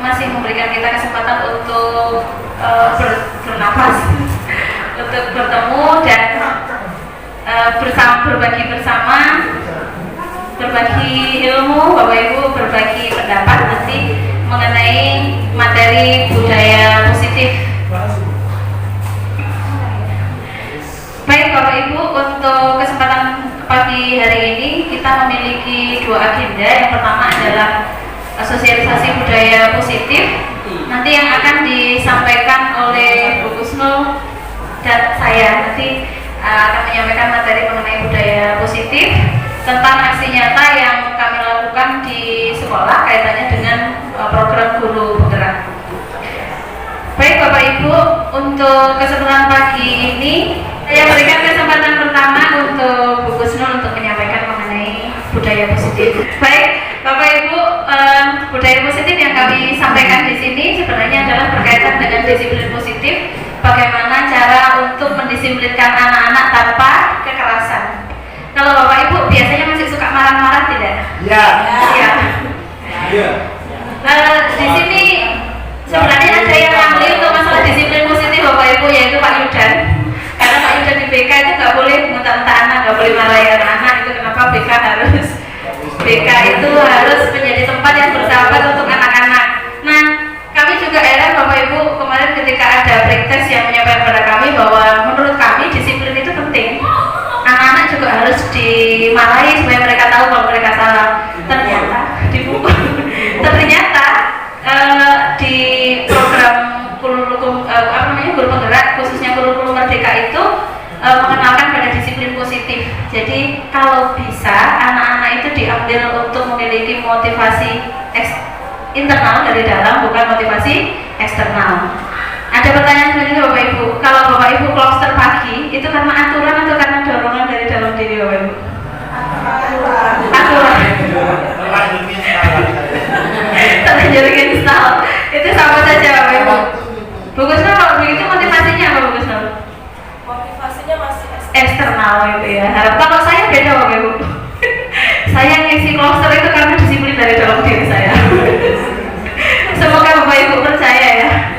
masih memberikan kita kesempatan untuk bernapas, untuk bertemu dan berbagi bersama, berbagi ilmu, Bapak Ibu, berbagi pendapat nanti mengenai materi budaya positif. Baik Bapak Ibu, untuk kesempatan pagi hari ini kita memiliki dua agenda. Yang pertama adalah sosialisasi budaya positif, nanti yang akan disampaikan oleh Bu Kusnul dan saya nanti akan menyampaikan materi mengenai budaya positif tentang aksi nyata yang kami lakukan di sekolah kaitannya dengan program guru penggerak. Baik Bapak Ibu, untuk kesempatan pagi ini saya berikan kesempatan pertama untuk Bu Kusnul untuk menyampaikan mengenai budaya positif. Baik Bapak Ibu, budaya positif yang kami sampaikan di sini sebenarnya adalah berkaitan dengan disiplin positif. Bagaimana cara untuk mendisiplinkan anak-anak tanpa kekerasan. Kalau Bapak Ibu biasanya masih suka marah-marah tidak? Ya. Iya. Ya. Di sini sebenarnya ada yang ahli untuk masalah disiplin positif Bapak Ibu, yaitu Pak Yudan. Karena Pak Yudan di BK itu nggak boleh muntah-muntah anak, nggak boleh marahin anak. Itu kenapa BK itu harus menjadi tempat yang bersahabat untuk anak-anak. Nah, kami juga heran Bapak Ibu, kemarin ketika ada pretest yang menyampaikan kepada kami bahwa menurut kami disiplin itu penting. Anak-anak juga harus dimarahi supaya mereka tahu kalau mereka salah. Ternyata di program kurikulum guru penggerak, khususnya kurikulum Merdeka itu mengenalkan pada disiplin positif. Jadi kalau bisa anak-anak itu diambil untuk memiliki motivasi internal dari dalam, bukan motivasi eksternal. Ada pertanyaan selanjutnya Bapak Ibu, kalau Bapak Ibu kloster pagi itu karena aturan atau karena dorongan dari dalam diri Bapak Ibu? Aturan. Terlanjur install. Itu sama saja Bapak Ibu. Bu Kusnul kalau begitu motivasinya apa Bu Kusnul? Motivasinya masih eksternal itu ya. Kalau saya beda Bapak Ibu. Saya ngisi kloster itu karena disiplin dari dalam diri saya. Semoga Bapak Ibu percaya ya.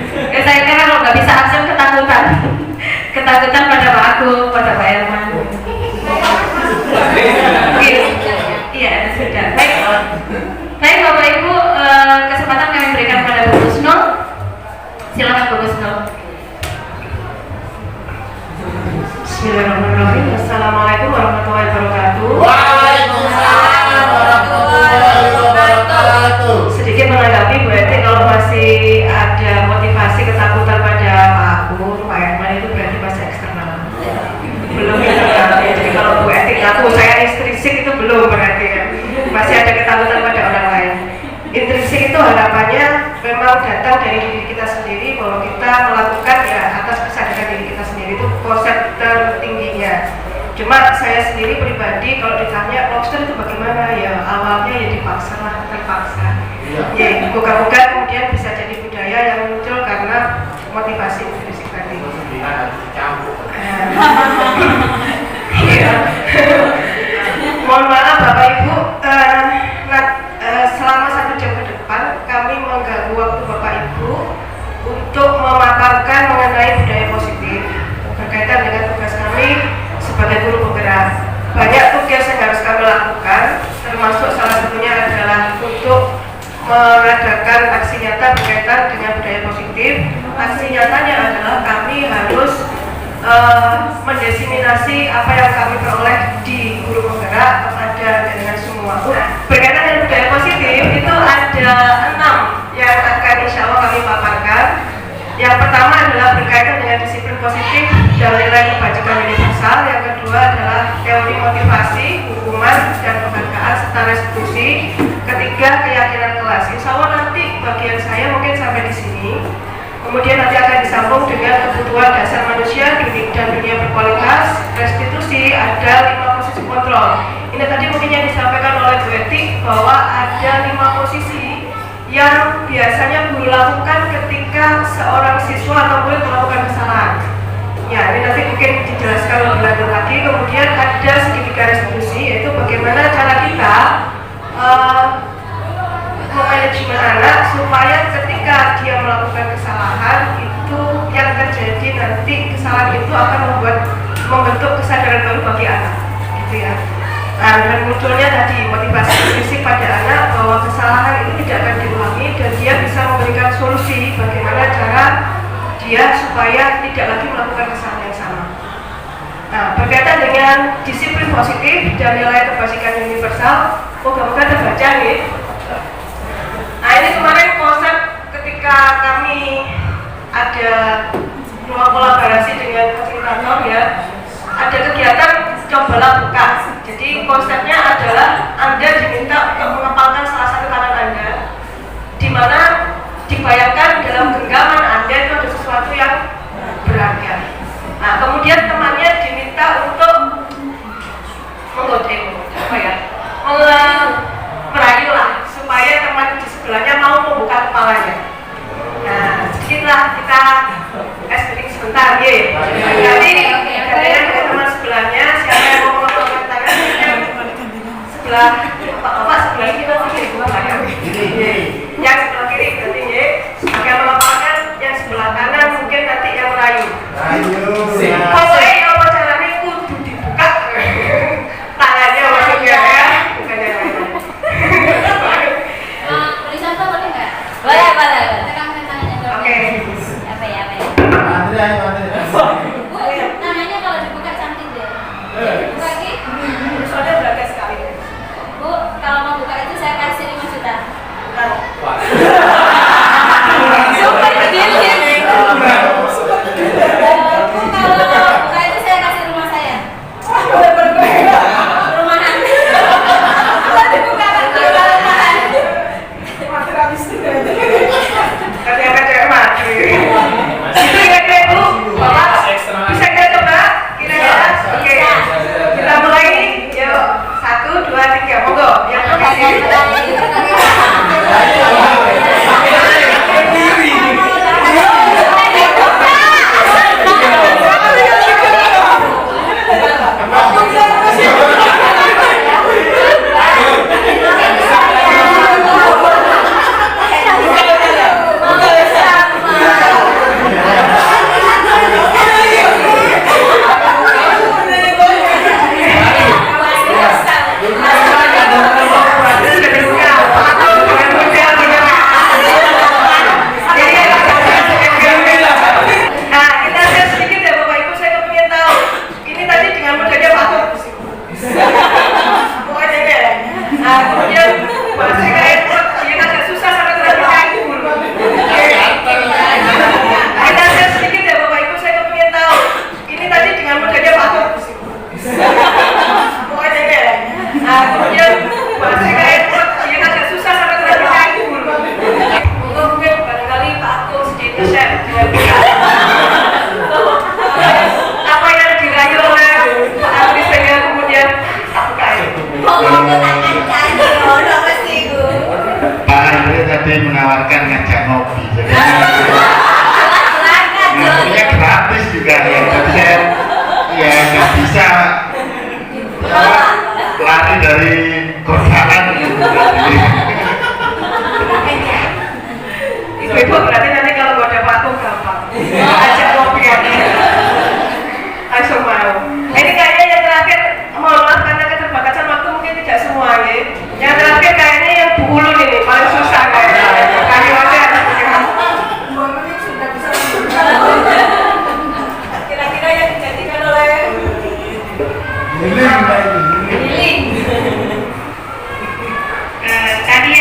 Saya kira kalau nggak bisa absen ketakutan pada Pak Agung, pada Pak Herman. Iya sudah. Baik Bapak Ibu, kesempatan kami berikan pada Bu Kusnul. Silakan Bu Kusnul. Bismillahirrahmanirrahim. Assalamualaikum warahmatullahi wabarakatuh. Waalaikumsalam warahmatullahi wabarakatuh. Sedikit menanggapi Bu Eti, kalau masih ada motivasi ketakutan pada Pak Agung, Pak Herman itu berarti masih eksternal. Belum internal ya. Jadi kalau Bu Eti ngaku saya ekstrinsik itu belum berarti ya. Masih ada ketakutan pada orang lain. Intrinsik itu harapannya memang datang dari diri kita sendiri, bahwa kita melakukan ya atas kesadaran diri kita sendiri, itu konsep tertingginya. Cuma saya sendiri pribadi kalau ditanya lobster itu bagaimana, ya awalnya ya dipaksa lah, terpaksa. Ya buka-buka kemudian bisa jadi budaya yang muncul karena motivasi intrinsik tadi. Mohon maaf Bapak Ibu, selama 1 jam ke depan kami mengganggu waktu Bapak Ibu untuk memaparkan mengenai budaya positif berkaitan dengan tugas kami sebagai guru penggerak. Banyak tugas yang harus kami lakukan, termasuk salah satunya adalah untuk mengadakan aksi nyata berkaitan dengan budaya positif. Aksi nyatanya adalah kami harus mendesiminasi apa yang kami peroleh di guru penggerak kepada dengan semua. Berkaitan dengan budaya positif itu ada 6 yang akan insya Allah kami paparkan. Yang pertama adalah berkaitan dengan disiplin positif dan nilai kebajikan universal. Yang kedua adalah teori motivasi, hukuman dan penghargaan serta restitusi. Ketiga, keyakinan kelas. Insya Allah nanti bagian saya mungkin sampai di sini. Kemudian nanti akan disambung dengan kebutuhan dasar manusia dan dunia berkualitas. Restitusi, ada 5 posisi kontrol. Ini tadi mungkin yang disampaikan oleh Bu Eti bahwa ada 5 posisi yang biasanya guru lakukan ketika seorang siswa atau murid melakukan kesalahan. Ya, ini nanti mungkin dijelaskan lebih lanjut lagi. Kemudian ada segitiga restitusi, yaitu bagaimana cara kita memanajemen anak supaya supaya ketika dia melakukan kesalahan itu yang terjadi nanti kesalahan itu akan membentuk kesadaran baru bagi anak, gitu ya. Nah, dan munculnya tadi motivasi fisik pada anak bahwa kesalahan itu tidak akan diulangi dan dia bisa memberikan solusi bagaimana cara dia supaya tidak lagi melakukan kesalahan yang sama. Nah, berkaitan dengan disiplin positif dan nilai kebajikan universal, moga-moga terbaca nih. Nah, ini kemarin konsep ketika kami ada ruang kolaborasi dengan fasilitator ya, ada kegiatan cobalah buka. Jadi konsepnya adalah Anda diminta untuk mengepalkan salah satu tangan Anda, di mana dibayangkan dalam genggaman Anda itu ada sesuatu yang berharga. Nah, kemudian temannya diminta untuk merayu lah supaya teman di sebelahnya mau membuka kepalanya. Nah, sedikitlah kita espeting sebentar, ya. Jadi katanya ke teman sebelahnya, siapa yang mau mengepalkan tangan sebelah bapak sebelah kiri atau kiri gua nggak ya? Yang sebelah kiri berarti ya. Yang mengepalkan yang sebelah kanan mungkin nanti yang merayu. Pokoknya yang mau caranya kudu dibuka tangannya maksudnya ya, bukan yang lain. Boleh contoh boleh nggak? Boleh. Tekan tangannya dulu. Oke. Apa ya? Bu, tangannya kalau dibuka cantik deh. Dibuka gitu. Soalnya beragam sekali. Bu, kalau mau buka itu saya kasih 5 juta. Super deal ya. Bu, kalau buka itu saya kasih rumah saya. Rumahan. Kalau dibuka kan rumahan. Ternyata cewek mati. Itu kira-kira Bu, Bapak bisa kita coba? Kira-kira? Oke. Kita mulai nih. Yuk, 1, 2, 3, monggo. Yang pertama. Menawarkan ngajak ngopi, jadi ngopinya gratis juga ya, tapi saya ya nggak bisa lari dari godaan gitu. Ibu berarti nanti kalau nggak ada patung gampang, ajak ngopi aja, langsung mau. Ini kayaknya yang terakhir, mohon maaf karena keterbatasan waktu mungkin tidak semuanya. Yang terakhir kayaknya yang Bu Ulun ini paling susah kayaknya. Kalimatnya harus punya. Kira-kira yang dijadikan oleh Lili. Tadi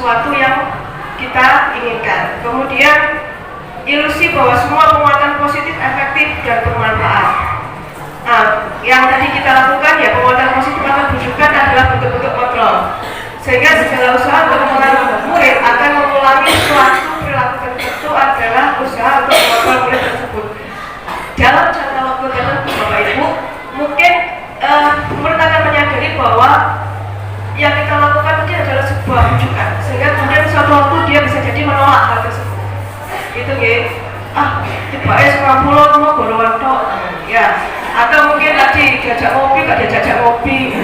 sesuatu yang kita inginkan. Kemudian ilusi bahwa semua penguatan positif efektif dan bermanfaat. Nah, yang tadi kita lakukan ya penguatan positif atau bujukan adalah bentuk-bentuk kontrol. Sehingga segala usaha untuk mengurangi murid akan mengulangi suatu perilaku tertentu adalah usaha untuk mengontrol murid tersebut. Dalam jangka waktu tertentu, Bapak Ibu, mungkin murid akan menyadari bahwa yang kita lakukan mungkin adalah sebuah bujukan, sehingga kemudian suatu waktu dia bisa jadi menolak hal tersebut. Itu tiba-tiba semua pulau mau golongan tok, ya. Atau mungkin tadi diajak ngopi, gak diajak ngopi,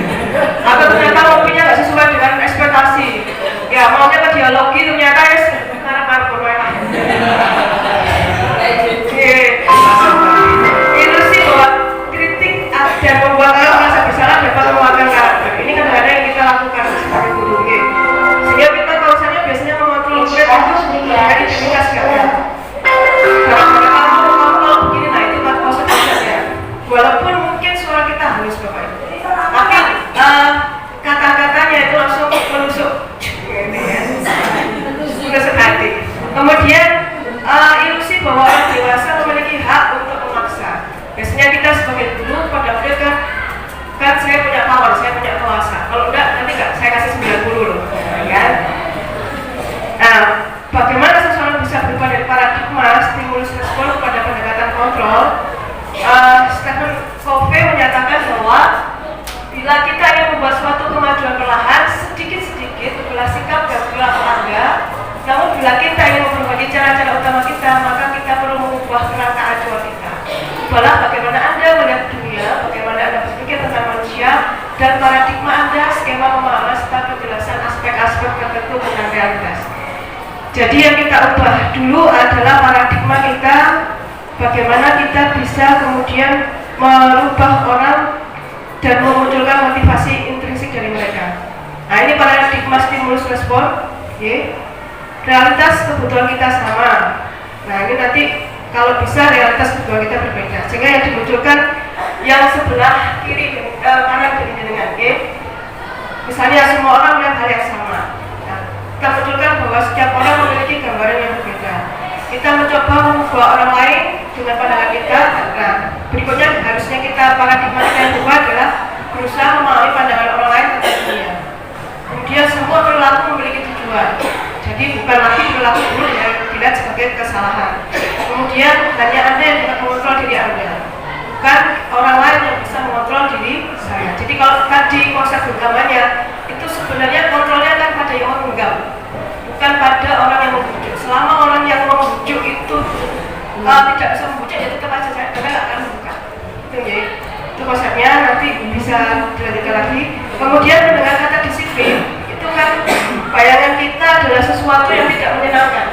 atau ternyata ngopinya gak sesuai dengan ekspektasi. Ya, maunya ke dialogi ternyata karena ilusi bahwa kritik dan membuat orang merasa bersalah dapat menguatkan karakter. Ini kadang-kadang yang kita lakukan sebagai guru. Sehingga kita bahwasanya biasanya mengontrol murid itu dari dinamika segala. Kalau begini, nah itu konsekuensinya. Walaupun mungkin suara kita halus Bapak Ibu, tapi kata-katanya itu langsung menusuk hati. Kemudian ilusi bahwa orang dewasa memiliki hak untuk memaksa. Biasanya kita sebagai guru pada murid kan saya punya power, saya punya kuasa. Kalau enggak nanti enggak saya kasih 90 loh, kan? Nah, bagaimana seseorang bisa berubah dari paradigma stimulus respon pada pendekatan kontrol? Stephen Covey menyatakan bahwa bila kita ingin membuat suatu kemajuan perlahan, sedikit-sedikit berubah sikap dan perilaku Anda. Namun bila kita ingin memperbaiki cara-cara utama kita, maka kita perlu mengubah kerangka acuan kita. Ubahlah bagaimana Anda melihat dunia, bagaimana Anda berpikir tentang manusia, dan paradigma Anda, skema pemahaman serta penjelasan aspek-aspek tertentu tentang realitas. Jadi yang kita ubah dulu adalah paradigma kita, bagaimana kita bisa kemudian merubah orang dan memunculkan motivasi intrinsik dari mereka. Nah, ini paradigma stimulus respon. Realitas kebutuhan kita sama. Nah, ini nanti kalau bisa realitas kebutuhan kita berbeda. Sehingga yang dimunculkan yang sebelah kiri kanan dari jenengan. Misalnya semua orang melihat hal yang sama. Nah, kita munculkan bahwa setiap orang memiliki gambaran yang berbeda. Kita mencoba mengubah orang lain dengan pandangan kita. Nah, berikutnya harusnya kita paradigma kita yang kedua adalah berusaha memahami pandangan orang lain tentang dunia. Kemudian semua perilaku memiliki tujuan. Jadi bukan lagi perilaku dulu yang dilihat sebagai kesalahan. Kemudian hanya Anda yang dapat mengontrol diri Anda, bukan orang lain yang bisa mengontrol diri saya. Jadi kalau tadi konsep utamanya itu sebenarnya kontrolnya kan pada yang menggenggam, bukan pada orang yang membujuk. Selama orang yang membujuk itu tidak bisa membujuk, ya tetap aja saya nggak akan membuka. Itu konsepnya, nanti bisa dilanjutkan lagi. Kemudian dengan kata disiplin, itu kan bayangan kita adalah sesuatu yang tidak menyenangkan.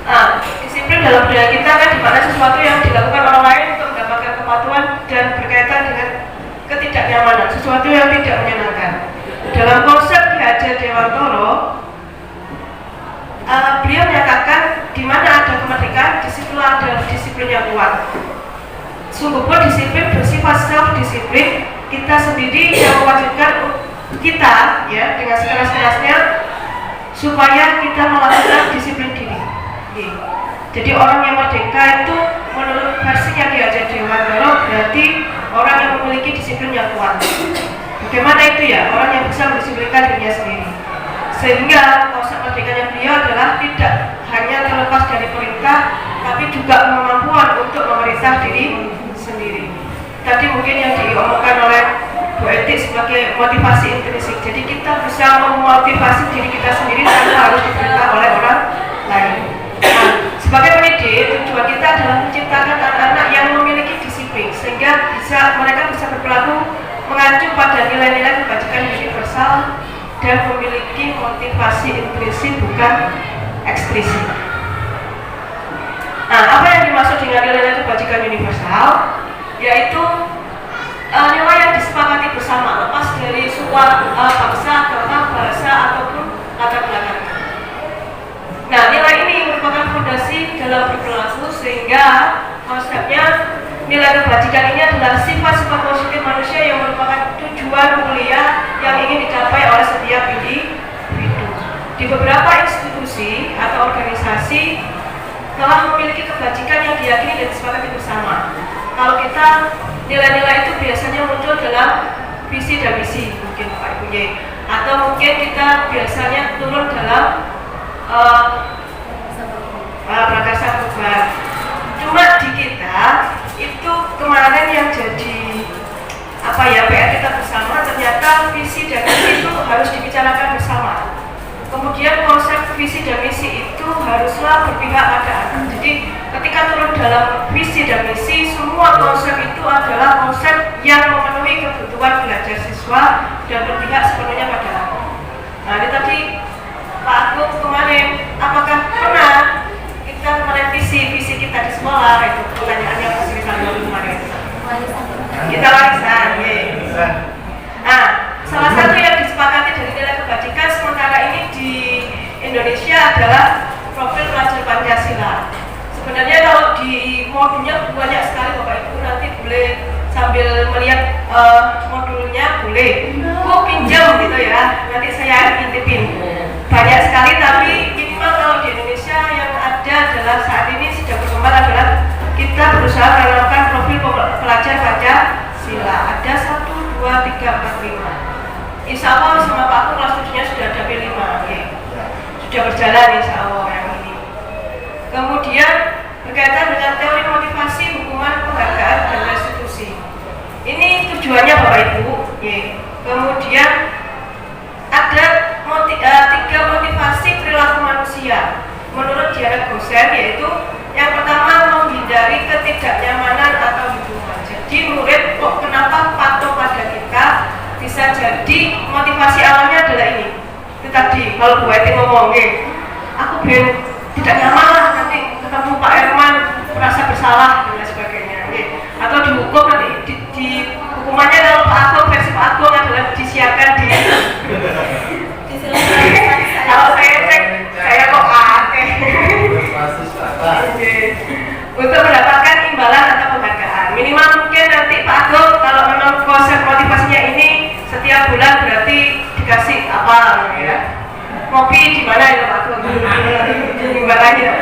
Nah, disiplin dalam budaya kita kan dimana sesuatu yang dilakukan orang lain untuk mendapatkan kepatuhan dan berkaitan dengan ketidaknyamanan, sesuatu yang tidak menyenangkan. Dalam konsep Ki Hajar Dewantoro, beliau menyatakan di mana ada kemerdekaan, di situlah ada disiplin yang kuat. Sungguh pun disiplin bersifat self-disiplin, kita sendiri yang mewajibkan kita ya dengan sekeras-kerasnya supaya kita melakukan disiplin diri. Jadi orang yang merdeka itu menurut versi yang Ki Hajar Dewantoro berarti orang yang memiliki disiplin yang kuat. Bagaimana itu ya? Orang yang bisa mendisiplinkan dirinya sendiri. Sehingga konsep merdekanya beliau adalah tidak hanya terlepas dari perintah, tapi juga kemampuan untuk memerintah diri sendiri. Tadi mungkin yang diomongkan oleh Bu Eti sebagai motivasi intrinsik. Jadi kita bisa memotivasi diri kita sendiri tanpa harus diperintah oleh orang lain. Nah, sebagai pendidik, tujuan kita adalah menciptakan anak-anak yang memiliki disiplin, sehingga mereka bisa berperilaku mengacu pada nilai-nilai kebajikan universal dan memiliki motivasi intrinsik bukan ekstrisik. Nah, apa yang dimaksud dengan nilai-nilai kebajikan universal? Yaitu nilai yang disepakati bersama, lepas dari bangsa, agama, bahasa ataupun latar belakang. Nah, nilai ini merupakan fondasi dalam berperilaku, sehingga konsepnya nilai kebajikan ini adalah sifat-sifat positif manusia yang merupakan tujuan mulia yang ingin dicapai oleh setiap individu. di beberapa institusi atau organisasi telah memiliki kebajikan yang diyakini dan disepakati bersama. Kalau kita nilai-nilai itu biasanya muncul dalam visi dan misi mungkin Pak Ibu Y, atau mungkin kita biasanya turun dalam prakarsa perubahan. Cuma di kita itu kemarin yang jadi PR kita bersama, ternyata visi dan misi itu harus dibicarakan bersama. Kemudian konsep visi dan misi itu haruslah berpihak pada anak. Jadi ketika turun dalam visi dan misi, semua konsep itu adalah konsep yang memenuhi kebutuhan belajar siswa dan berpihak sepenuhnya pada anak. Nah ini tadi Pak Agung kemarin, apakah pernah kita merevisi visi kita di sekolah? Itu pertanyaannya Pak Sri Saldo kemarin. Kita warisan, ya. Nah, salah satu yang disepakati dari nilai kebajikan sementara ini di Indonesia adalah profil pelajar Pancasila. Sebenarnya kalau di modulnya banyak sekali Bapak Ibu, nanti boleh sambil melihat modulnya boleh. Pinjam gitu ya, nanti saya intipin. Banyak sekali, tapi minimal kalau di Indonesia yang ada adalah saat ini sudah berkembang adalah kita berusaha menerapkan profil pelajar Pancasila. Ada 1, 2, 3, 4, 5. Insya Allah sama Pak Aku kelas 7-nya sudah ada P5, okay. Sudah berjalan insya Allah yang ini. Kemudian berkaitan dengan teori motivasi, hukuman, penghargaan, dan restitusi. Ini tujuannya Bapak Ibu. Okay. Kemudian ada 3 motivasi perilaku manusia menurut Diana Gosen, yaitu yang pertama menghindari ketidaknyamanan atau hubungan. Jadi murid kok kenapa patuh pada kita, bisa jadi motivasi awalnya adalah ini. Itu tadi kalau Bu Eti ngomong, aku tidak nyaman lah nanti ketemu Pak Herman merasa bersalah dan lain sebagainya, atau dihukum nanti di hukumannya kalau Pak Agung versi Pak Agung adalah disiapkan di kalau saya cek saya kok aneh untuk mendapatkan imbalan atau penghargaan. Minimal mungkin nanti Pak Agung kalau memang konsep motivasinya ini setiap bulan berarti dikasih apa ya, kopi di mana ya Pak Agung imbalannya.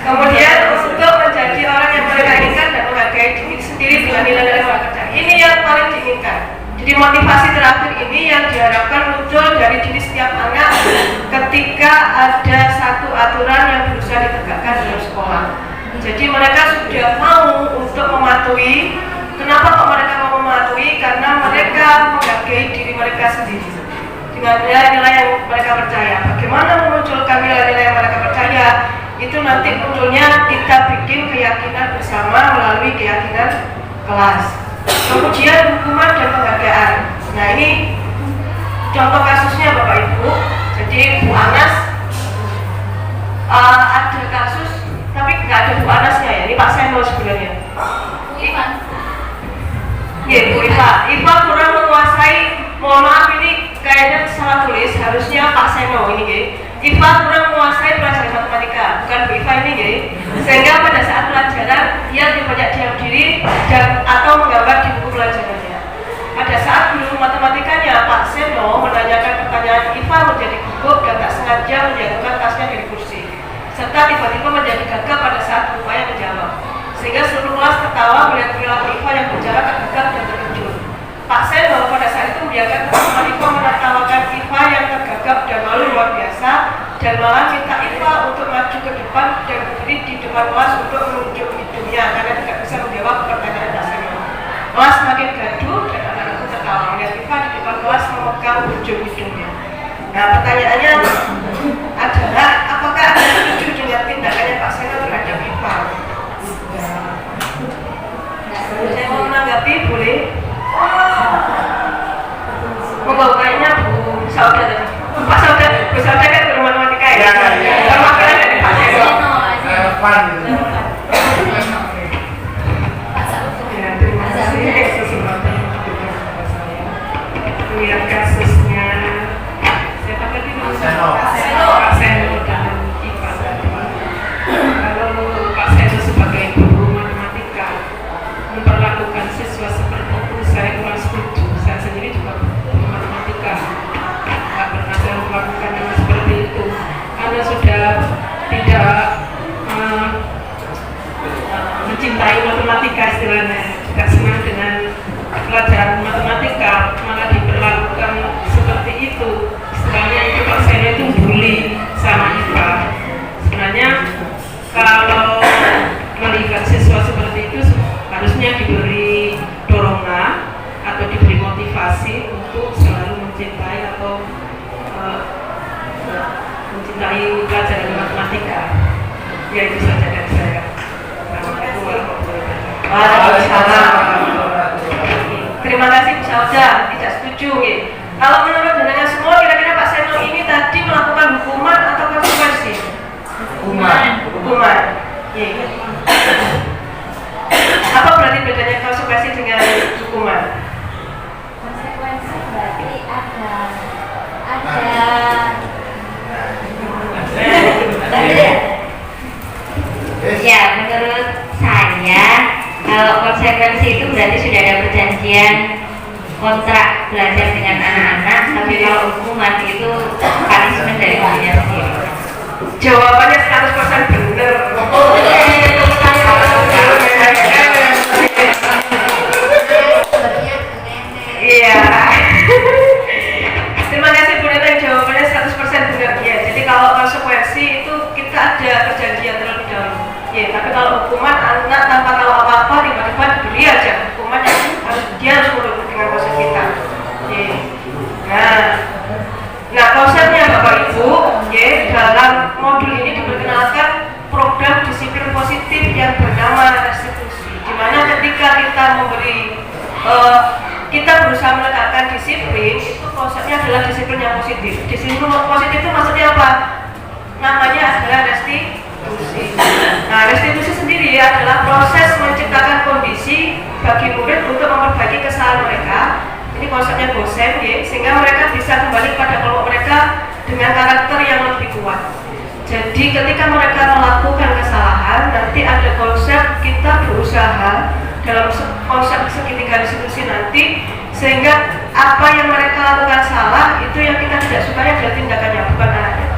Kemudian untuk menjadi orang yang mereka inginkan dan menghargai diri sendiri dengan nilai-nilai kerja, ini yang paling diinginkan. Jadi motivasi terakhir ini yang diharapkan muncul dari diri setiap anak ketika ada satu aturan yang berusaha ditegakkan dalam sekolah. Jadi mereka sudah mau untuk mematuhi. Kenapa kok mereka mau mematuhi? Karena mereka menghargai diri mereka sendiri dengan nilai-nilai yang mereka percaya. Bagaimana memunculkan nilai-nilai yang mereka percaya? Itu nanti munculnya kita bikin keyakinan bersama melalui keyakinan kelas. Kemudian hukuman dan penghargaan. Nah ini contoh kasusnya Bapak Ibu. Jadi Bu Anas ada kasus, tapi nggak ada Bu Anasnya ya. Ini Pak Seno sebenarnya. Ivan. Iya Bu Iva kurang menguasai. Mohon maaf ini kayaknya salah tulis. Harusnya Pak Seno ini ya. Iva kurang menguasai pelajaran matematika, bukan Bu Iva ini ya. Sehingga pada saat pelajaran dia lebih banyak diam diri dan atau menggambar di buku pelajarannya. Pada saat guru matematikanya Pak Seno menanyakan pertanyaan, Iva menjadi gugup dan tak sengaja menjatuhkan tasnya dari kursi, serta tiba-tiba menjadi gagap pada saat berupaya menjawab. Sehingga seluruh kelas tertawa melihat perilaku Iva yang berjalan tergagap dan terkejut. Pak Seno pada saat itu membiarkan teman Iva menertawakan Iva yang tergagap dan malu luar biasa, dan malah minta Iva untuk maju ke depan dan berdiri di depan kelas untuk menunjuk hidungnya karena tidak bisa menjawab pertanyaan Pak Seno. Kelas semakin gaduh dan anak-anak tertawa melihat Iva di depan kelas memegang ujung hidungnya. Nah pertanyaannya adalah apakah Anda setuju dengan tindakannya Pak Seno terhadap Iva? Saya mau menanggapi, boleh? Kayaknya Bu Sauda tadi. Pak Sauda, Bu Sauda kan guru matematika ya? Perwakilan dari Pak Seno. Terima kasih. Lihat kasusnya. Siapa tadi? Pak Seno dan Iva tadi. Kalau Pak Seno sebagai guru matematika memperlakukan siswa seperti itu, saya kurang setuju. Saya sendiri juga guru matematika. motivasi untuk selalu mencintai atau mencintai pelajaran matematika. Ya itu saja dari saya. Assalamualaikum warahmatullahi wabarakatuh. Waalaikumsalam. Terima kasih Bu Sauda, tidak setuju. Kalau menurut jenengan semua, kira-kira Pak Seno ini tadi melakukan hukuman atau konsekuensi? Hukuman. Apa berarti bedanya konsekuensi dengan hukuman? Konsekuensi berarti ada Ya, menurut saya kalau konsekuensi itu berarti sudah ada perjanjian kontrak belajar dengan anak-anak, tapi kalau hukuman itu punishment dari dirinya sendiri. Jawabannya 100% benar. Iya. Terima kasih Bu Neta, jawabannya 100% benar ya. Jadi kalau konsekuensi itu kita ada perjanjian terlebih dahulu. Ya, tapi kalau hukuman anak tanpa tahu apa-apa tiba-tiba diberi aja hukuman yang dia harus menurut dengan konsep kita. Ya. Nah, konsepnya Bapak Ibu, ya, dalam modul ini diperkenalkan program disiplin positif yang bernama restitusi. Di mana ketika kita memberi kita berusaha meletakkan disiplin, itu konsepnya adalah disiplin yang positif. Disiplin positif itu maksudnya apa? Namanya adalah restitusi. Nah, restitusi sendiri adalah proses menciptakan kondisi bagi murid untuk memperbaiki kesalahan mereka. Ini konsepnya dosen, ya, sehingga mereka bisa kembali pada kelompok mereka dengan karakter yang lebih kuat. Jadi ketika mereka melakukan kesalahan, nanti ada konsep kita berusaha dalam konsep segitiga restitusi nanti, sehingga apa yang mereka lakukan salah itu yang kita tidak sukai adalah tindakannya, bukan anaknya.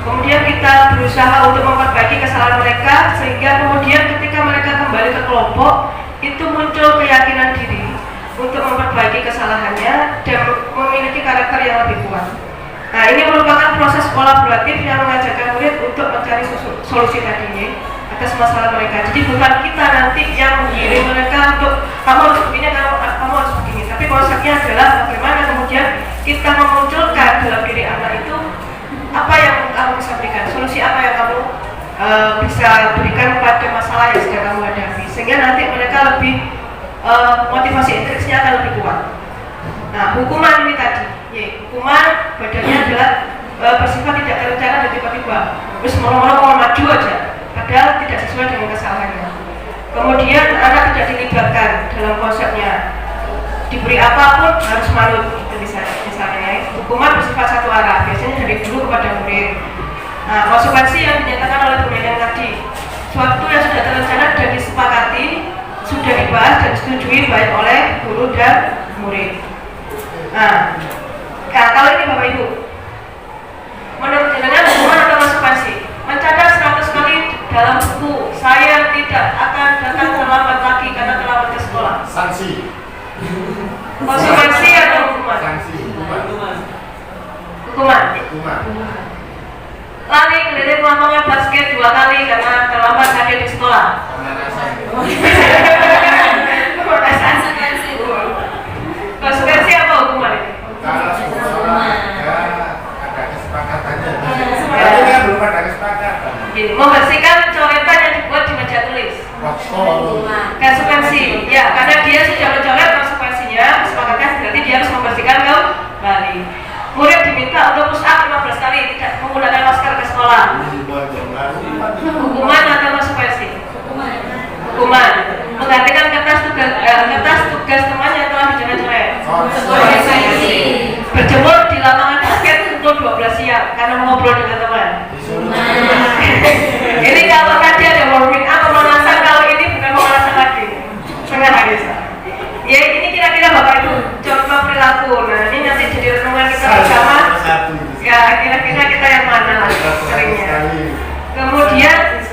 Kemudian kita berusaha untuk memperbaiki kesalahan mereka, sehingga kemudian ketika mereka kembali ke kelompok itu muncul keyakinan diri untuk memperbaiki kesalahannya dan memiliki karakter yang lebih kuat. Nah, ini merupakan proses kolaboratif yang mengajarkan murid untuk mencari solusi tadinya atas masalah mereka. Jadi bukan kita nanti yang mengirim mereka untuk kamu harus begini, kamu harus begini. Tapi konsepnya adalah bagaimana kemudian kita memunculkan dalam diri anak itu apa yang kamu bisa berikan, solusi apa yang kamu bisa berikan pada masalah yang sedang kamu hadapi, sehingga nanti mereka lebih motivasi intrinsnya akan lebih kuat. Nah, hukuman ini tadi, hukuman badannya adalah bersifat tidak terencana dan tiba-tiba terus mau maju aja, padahal tidak sesuai dengan kesalahannya. Kemudian anak tidak dilibatkan dalam konsepnya, diberi apapun harus manut, itu misalnya. Hukuman bersifat satu arah, biasanya dari guru kepada murid. Nah, konsekuensi yang dinyatakan oleh Bu Neneng tadi, suatu yang sudah terencana dan disepakati, sudah dibahas dan disetujui baik oleh guru dan murid. Nah, kalau ini Bapak Ibu, menurut jenengan hukuman atau konsekuensi? Mencatat 100 kali dalam buku, saya tidak akan datang terlambat lagi karena terlambat ke sekolah. Sanksi. Konsekuensi atau hukuman? Sanksi. Hukuman. Lari keliling lapangan basket 2 kali karena terlambat hadir di sekolah. Konsekuensi apa hukuman ini? Kalau sekolah ada kesepakatannya. Tapi kan belum ada kesepakatan. Membersihkan coretan yang dibuat di meja tulis. Konsekuensi, ya, karena dia sudah mencoret, konsekuensinya kesepakatan berarti dia harus membersihkan kembali. Murid diminta untuk push up 15 kali, tidak menggunakan masker ke sekolah. Hukuman atau konsekuensi? Hukuman. Menggantikan kertas tugas teman yang telah dicoret-coret. Berjemur di lapangan basket pukul 12 siang karena mengobrol dengan teman. Ini kalau tadi ada warming up pemanasan, kalau ini bukan pemanasan lagi. Setengah hari. Ya, ini kira-kira Bapak Ibu contoh perilaku. Nah, ini nanti jadi renungan kita bersama. Ya, kira-kira kita yang mana seringnya. Kemudian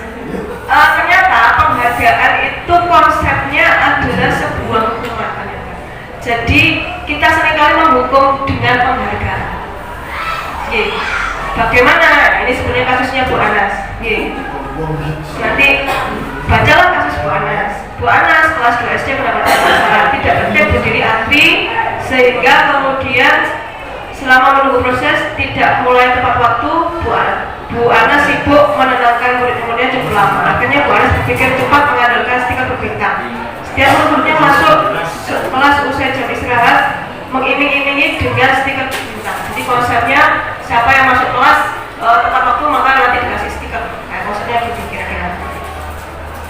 ternyata penghargaan itu konsepnya adalah sebuah hukuman. Jadi kita seringkali menghukum dengan penghargaan. Bagaimana? Ini sebenarnya kasusnya Bu Anas. Nanti bacalah kasus Bu Anas. Bu Anas kelas 2 SD mendapatkan masalah tidak tertib berdiri antri sehingga kemudian selama menunggu proses tidak mulai tepat waktu, Bu Ana sibuk menenangkan murid-muridnya cukup lama. Akhirnya Bu Ana berpikir cepat mengandalkan stiker berbintang. Setiap muridnya masuk kelas usai jam istirahat mengiming-imingi dengan stiker berbintang. Jadi konsepnya siapa yang masuk kelas tepat waktu maka nanti dikasih stiker. Kayak konsepnya gitu kira-kira.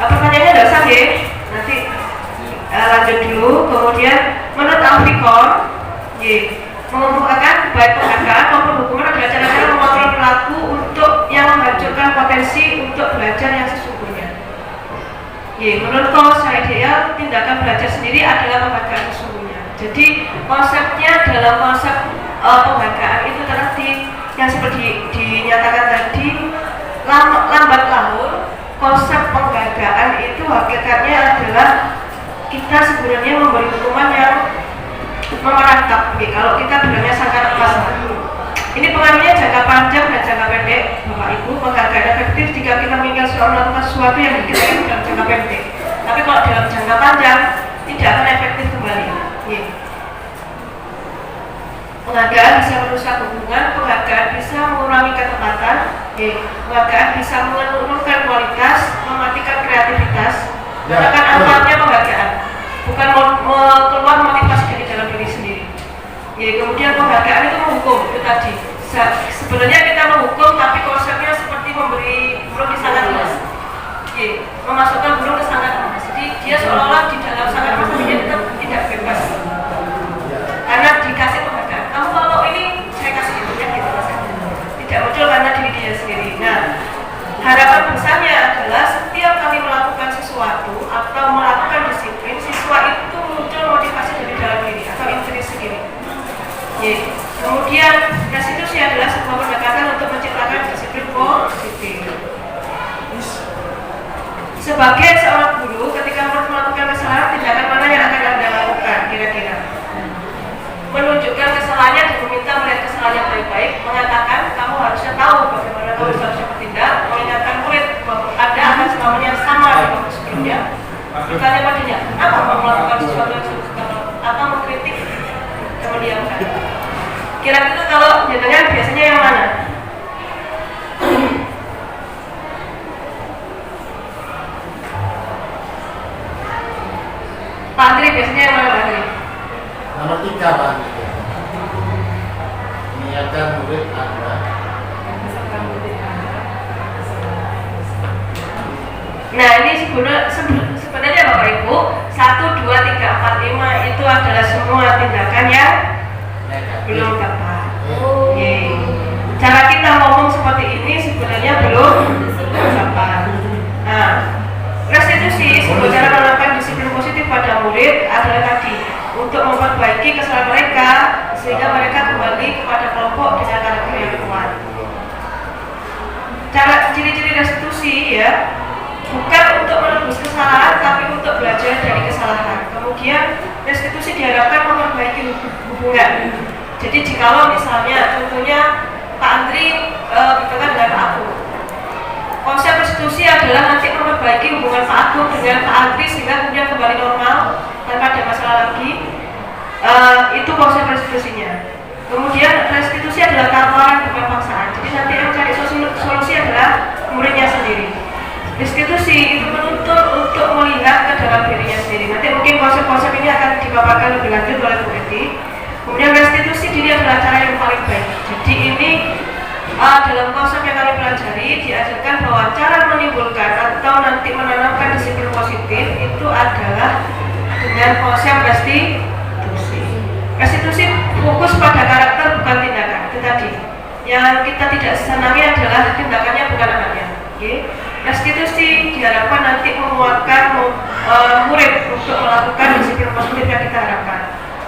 Pertanyaannya tidak usah ya, nanti lanjut dulu. Kemudian menurut Alfikon, mengemukakan baik penghargaan maupun hukuman adalah cara-cara mengontrol perilaku untuk yang menghancurkan potensi untuk belajar yang sesungguhnya. Menurut saya ideal, tindakan belajar sendiri adalah penghargaan sesungguhnya. Jadi konsepnya dalam konsep penghargaan itu tadi yang seperti dinyatakan tadi, lambat laun konsep penghargaan itu hakikatnya adalah kita sebenarnya memberi hukuman yang memerantap. Kalau kita bilangnya sangat pas, ini pengaruhnya jangka panjang dan jangka pendek, Bapak Ibu. Penghargaan efektif jika kita mengingat soal melakukan sesuatu yang kita inginkan dalam jangka pendek. Tapi kalau dalam jangka panjang tidak akan efektif kembali. Penghargaan bisa merusak hubungan, penghargaan bisa mengurangi ketepatan, penghargaan bisa menurunkan kualitas, mematikan kreativitas. Menekan manfaatnya penghargaan, bukan keluar motivasi dari dalam diri sendiri. Kemudian penghargaan itu menghukum, itu tadi. Sebenarnya kita menghukum, tapi konsepnya seperti memberi burung di sangkar emas. Memasukkan burung ke sangkar emas. Jadi dia seolah-olah di dalam sangkar emas dia tetap tidak bebas. Karena dikasih penghargaan. Kamu kalau ini saya kasih itu ya, gitu rasanya. Tidak muncul karena diri dia sendiri. Nah, harapan besarnya adalah setiap kali melakukan sesuatu atau melakukan disiplin, siswa itu muncul motivasi dari dalam diri atau intrinsik ini. Kemudian restitusi adalah sebuah pendekatan untuk menciptakan disiplin positif. Sebagai seorang guru, ketika melakukan kesalahan, tindakan mana yang akan Anda lakukan kira-kira? Menunjukkan kesalahannya dan meminta melihat kesalahannya baik-baik, mengatakan kamu harusnya tahu bagaimana kamu harusnya bertindak, mengingatkan murid bahwa Anda akan selamanya sama di waktu sebelumnya. Bertanya padanya, kenapa kamu melakukan sesuatu yang sudah atau mengkritik dan mendiamkan? Kira-kira kalau jenengan biasanya yang mana? Pak Andri biasanya yang mana, Pak Andri? Nomor 3, Pak. Mengingatkan murid Anda. Nah, ini sebenarnya Bapak Ibu 1, 2, 3, 4, 5 itu adalah semua tindakan yang belum tepat. Cara kita ngomong seperti ini sebenarnya belum tepat. Nah, restitusi sebuah cara menerapkan disiplin positif pada murid adalah tadi untuk memperbaiki kesalahan mereka sehingga mereka kembali kepada kelompok dengan karakter yang kuat. Cara ciri-ciri restitusi ya, bukan untuk menebus kesalahan tapi untuk belajar dari kesalahan. Kemudian restitusi diharapkan memperbaiki hubungan. Jadi jikalau misalnya contohnya Pak Andri bertengkar dengan Pak Agung, konsep restitusi adalah nanti memperbaiki hubungan Pak Agung dengan Pak Andri sehingga kemudian kembali normal tanpa ada masalah lagi. Itu konsep restitusinya. Kemudian restitusi adalah tawaran bukan paksaan. Jadi nanti yang cari solusi adalah muridnya sendiri. Restitusi itu menuntut untuk melihat ke dalam dirinya sendiri. Nanti mungkin konsep-konsep ini akan dipaparkan lebih lanjut oleh Bu Eti. Kemudian restitusi diri adalah cara yang paling baik. Jadi ini dalam konsep yang kami pelajari diajarkan bahwa cara menimbulkan atau nanti menanamkan disiplin positif itu adalah dengan konsep restitusi. Restitusi fokus pada karakter bukan tindakan. Itu tadi. Yang kita tidak senangi adalah tindakannya bukan anaknya. Restitusi diharapkan nanti menguatkan murid untuk melakukan disiplin positif yang kita harapkan.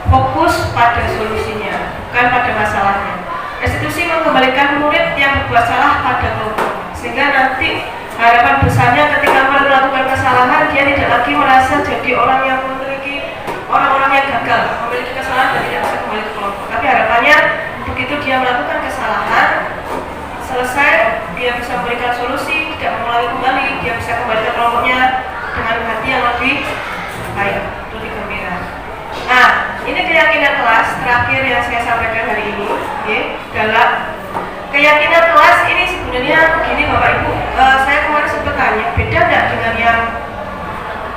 Fokus pada solusinya, bukan pada masalahnya. Restitusi mengembalikan murid yang berbuat salah pada kelompok, sehingga nanti harapan besarnya ketika murid melakukan kesalahan, dia tidak lagi merasa jadi orang yang memiliki orang-orang yang gagal, memiliki kesalahan dan tidak bisa kembali ke kelompok. Tapi harapannya begitu dia melakukan kesalahan, selesai, dia bisa memberikan solusi, tidak mengulangi kembali, dia bisa kembali ke kelompoknya dengan hati yang lebih baik, lebih gembira. Nah, ini keyakinan kelas terakhir yang saya sampaikan hari ini, ya, adalah keyakinan kelas ini sebenarnya begini Bapak Ibu. Saya kemarin sempat tanya, beda nggak dengan yang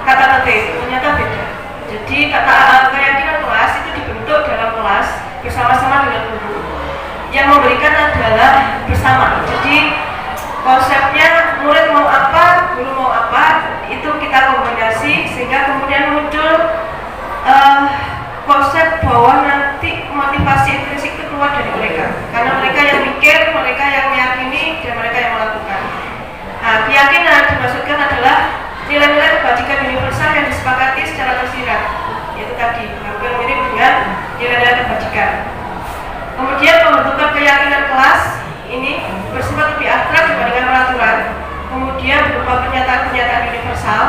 kata tertib? Ternyata beda. Jadi keyakinan kelas itu dibentuk dalam kelas bersama-sama dengan guru. Yang memberikan adalah bersama. Jadi konsepnya murid mau apa, guru mau apa, itu kita kombinasi sehingga kemudian muncul konsep bahwa nanti motivasi intrinsik itu keluar dari mereka, karena mereka yang mikir, mereka yang meyakini, dan mereka yang melakukan. Nah, keyakinan dimaksudkan adalah nilai-nilai kebajikan universal yang disepakati secara tersirat, yaitu tadi hampir mirip dengan nilai-nilai kebajikan. Kemudian pembentukan keyakinan kelas ini bersifat lebih abstrak dibandingkan peraturan. Kemudian berupa pernyataan-pernyataan universal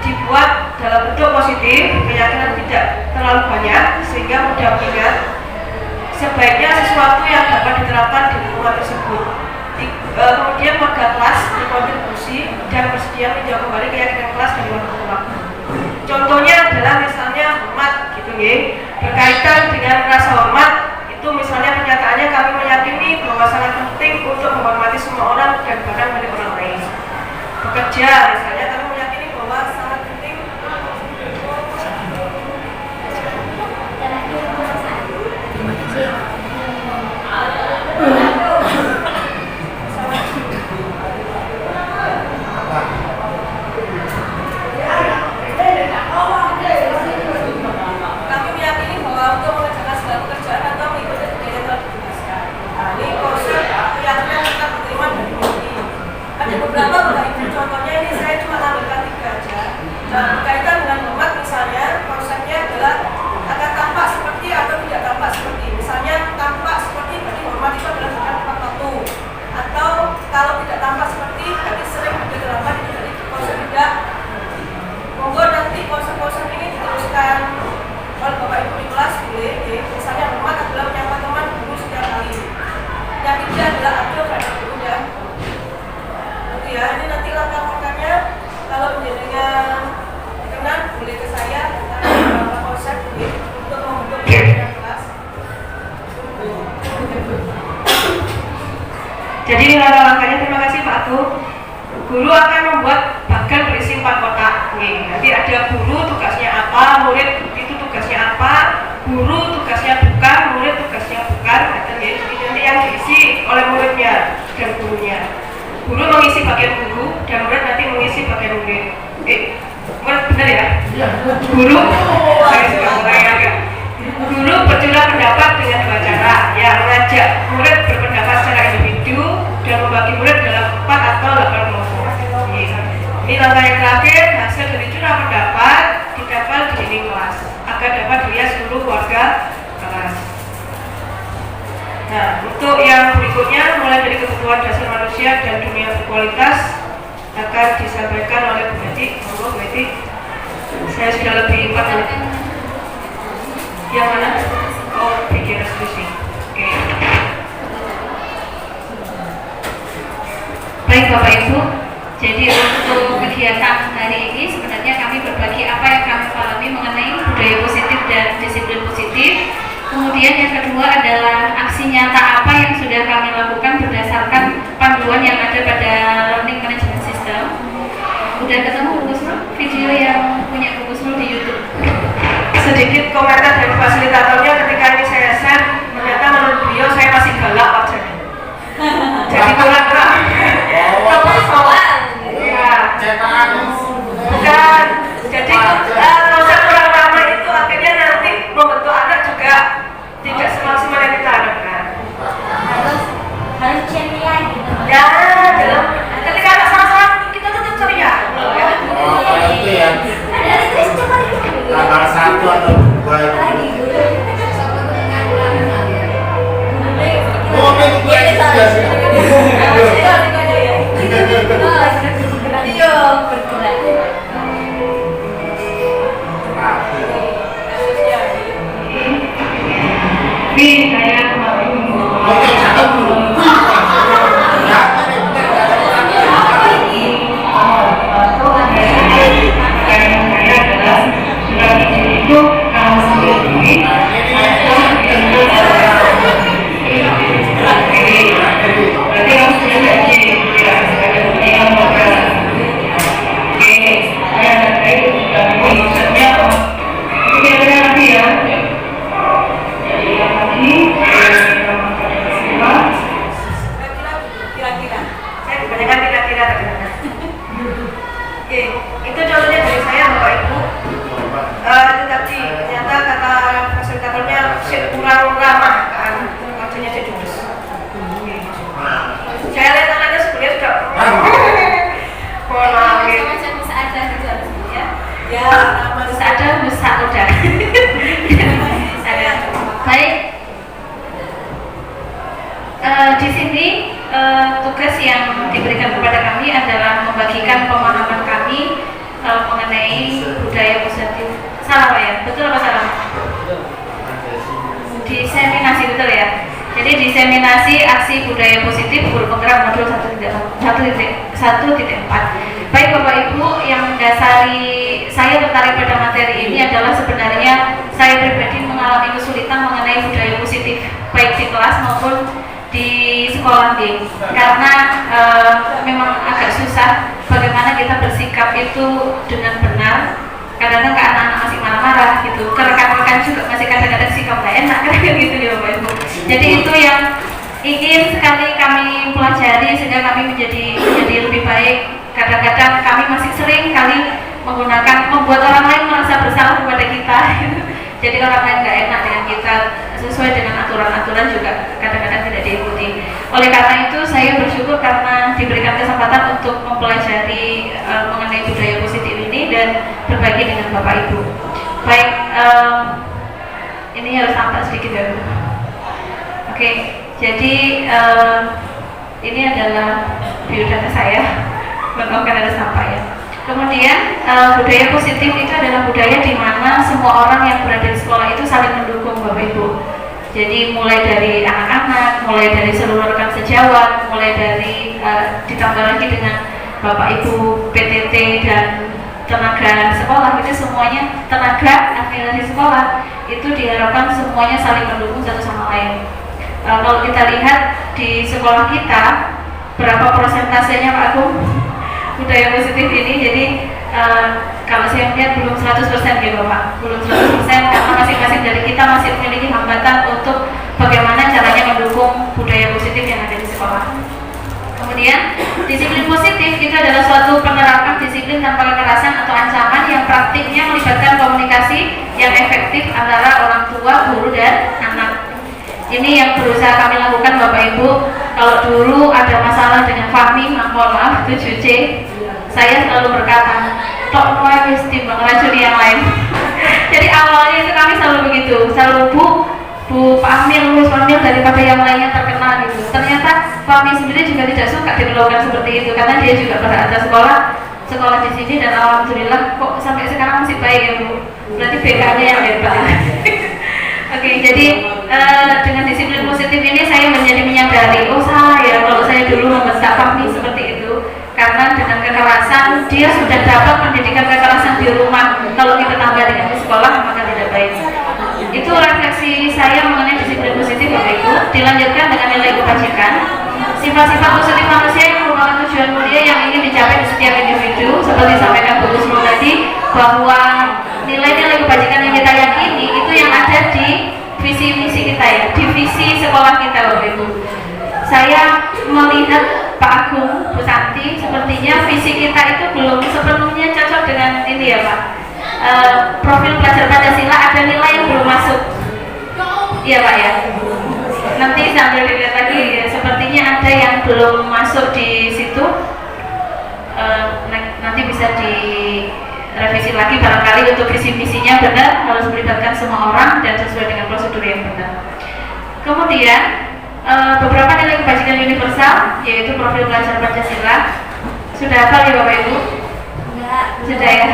dibuat dalam bentuk positif, keyakinan tidak terlalu banyak sehingga mudah mengingat. Sebaiknya sesuatu yang dapat diterapkan di lingkungan tersebut. Kemudian warga kelas berkontribusi dan bersedia meninjau kembali keyakinan kelas dari waktu ke waktu. Contohnya adalah misalnya hormat, gitu ya, berkaitan dengan rasa hormat. Itu misalnya pernyataannya kami meyakini bahwa sangat penting untuk menghormati semua orang dan bahkan milik orang lain. Bekerja, misalnya kami meyakini bahwa sangat penting berkaitan dengan hormat. Misalnya konsepnya adalah akan tampak seperti atau tidak tampak seperti. Misalnya tampak seperti berarti hormat itu adalah bukan tepat waktu, atau kalau tidak tampak seperti berarti sering terlambat. Itu dari konsep tidak. Monggo nanti konsep-konsep ini diteruskan oleh Bapak Ibu di kelas boleh. Misalnya hormat adalah menyapa teman guru setiap kali. Yang tidak adalah adil pada guru dan oke ya, ini nanti langkah-langkahnya kalau menjadikan boleh ke saya tentang konsep untuk membentuk keyakinan kelas. Jadi langkah-langkahnya, terima kasih Pak Atu. Guru akan membuat bagan berisi 4 kotak. Nanti ada guru tugasnya apa, murid itu tugasnya apa, guru tugasnya bukan, murid tugasnya bukan. Nanti yang diisi oleh muridnya dan gurunya. Guru mengisi bagian guru dan murid nanti mengisi bagian murid. Benar ya? Iya. Guru, saya suka agak. Guru bercurah pendapat dengan 2 cara, ya, mengajak murid berpendapat secara individu dan membagi murid dalam 4 atau 8 kelompok. Ini langkah yang terakhir, hasil dari curah pendapat didapat di dinding kelas agar dapat dilihat seluruh warga kelas. Nah, untuk yang berikutnya mulai dari kebutuhan dasar manusia dan dunia berkualitas akan disampaikan oleh Bu Betty. Monggo Bu Betty. Saya sudah lebih 4 menit. Yang mana? Oh, bikin resolusi. Oke. Baik Bapak Ibu, jadi untuk kegiatan hari ini sebenarnya kami berbagi apa yang kami alami mengenai budaya positif dan disiplin positif. Kemudian yang kedua adalah aksi nyata apa yang sudah kami lakukan berdasarkan panduan yang ada pada Learning Management System. Udah ketemu Bu Kusnul, video yang punya Bu Kusnul di YouTube. Sedikit komentar dari fasilitatornya ketika ini saya share, ternyata menurut beliau saya masih galak wajahnya. Jadi kurang Cetakan. bukan. Jadi konsep kurang ramah itu akhirnya nanti membentuk anak juga tidak semaksimal yang kita harapkan. harus ceria gitu. Ya, dalam ketika anak salah-salah kita tetap ceria. Oh, kalau itu ya. Dari tes coba itu. Tanggal 1 atau 2 Lagi itu. gue. Oh, itu juga sih. Iya, bergerak. Nih, saya kemarin Oke, cakep dulu. itu kalau sendiri kurang ramah kan, waktunya jadi dus. Saya lihat anaknya sebenarnya sudah mohon maaf ya. Macam bisa ada gitu harusnya ya. Ya, Bisa ada, bisa udah. Ada. Baik. Di sini tugas yang diberikan kepada kami adalah membagikan pemahaman kami mengenai budaya positif. Salah Pak ya? Betul apa salah? Diseminasi, betul ya? Jadi diseminasi aksi budaya positif guru penggerak modul 1.4. Baik Bapak Ibu, yang mendasari saya tertarik pada materi ini adalah sebenarnya saya pribadi mengalami kesulitan mengenai budaya positif baik di kelas maupun di sekolah D, karena memang agak susah bagaimana kita bersikap itu dengan benar. Kadang-kadang ke anak-anak masih marah-marah gitu, ke rekan-rekan juga masih kadang-kadang sikap gak enak kadang gitu ya Bapak Ibu. Jadi itu yang ingin sekali kami pelajari sehingga kami menjadi lebih baik. Kadang-kadang kami masih sering kali membuat orang lain merasa bersalah kepada kita. Jadi orang lain gak enak dengan kita, sesuai dengan aturan-aturan juga kadang-kadang tidak diikuti. Oleh karena itu saya bersyukur karena diberikan kesempatan untuk mempelajari mengenai budaya positif ini dan berbagi dengan Bapak Ibu. Baik, ini harus tampak sedikit ya Bu. Oke, jadi ini adalah biodata saya. Mungkin ada sampah ya. Kemudian budaya positif itu adalah budaya di mana semua orang yang berada di sekolah itu saling mendukung Bapak Ibu. Jadi mulai dari anak-anak, mulai dari seluruh rekan sejawat, mulai dari ditambah lagi dengan Bapak Ibu PTT dan tenaga sekolah, itu semuanya tenaga administrasi sekolah itu diharapkan semuanya saling mendukung satu sama lain. Kalau kita lihat di sekolah kita berapa persentasenya Pak Agung budaya positif ini, jadi kalau saya melihat belum 100% ya Bapak, belum 100% karena masing-masing dari kita masih memiliki hambatan untuk bagaimana caranya mendukung budaya positif yang ada di sekolah. Kemudian disiplin positif itu adalah suatu penerapan disiplin tanpa kekerasan atau ancaman yang praktiknya melibatkan komunikasi yang efektif antara orang tua, guru, dan anak. Ini yang berusaha kami lakukan Bapak Ibu. Kalau dulu ada masalah dengan Fahmi, mohon maaf 7C, saya selalu berkata tok wis timbang racun yang lain. Jadi awalnya itu kami selalu begitu, selalu Bu Pak Amil, Pak Amil daripada yang lainnya terkenal gitu. Ternyata Pak Amil sendiri juga tidak suka diperlakukan seperti itu karena dia juga berada sekolah di sini dan alhamdulillah kok sampai sekarang masih baik ya Bu. Berarti BK-nya yang hebat. Oke, jadi dengan disiplin positif ini saya menjadi menyadari, oh salah ya kalau saya dulu membentak Fahmi seperti itu, karena dengan kekerasan dia sudah dapat pendidikan kekerasan di rumah, kalau kita tambah dengan di sekolah maka tidak baik. Itu refleksi saya mengenai disiplin positif Bapak Ibu. Dilanjutkan dengan nilai kebajikan. Sifat-sifat positif manusia yang merupakan tujuan mulia yang ingin dicapai di setiap individu, seperti disampaikan Bu Kusno tadi, bahwa nilai-nilai kebajikan yang kita yakini itu yang ada di visi misi kita ya, di visi sekolah kita Bapak Ibu. Saya melihat Pak Agung, Bu Santi, sepertinya visi kita itu belum sepenuhnya cocok dengan ini ya Pak. Profil pelajar Pancasila ada nilai yang belum masuk. Iya Pak ya. Nanti sambil dilihat lagi ya, sepertinya ada yang belum masuk di situ. Nanti bisa direvisi lagi barangkali untuk visi misinya benar, harus melibatkan semua orang dan sesuai dengan prosedur yang benar. Kemudian beberapa nilai kebajikan universal yaitu profil pelajar Pancasila. Sudah hafal ya Bapak Ibu? Enggak. Sudah ya.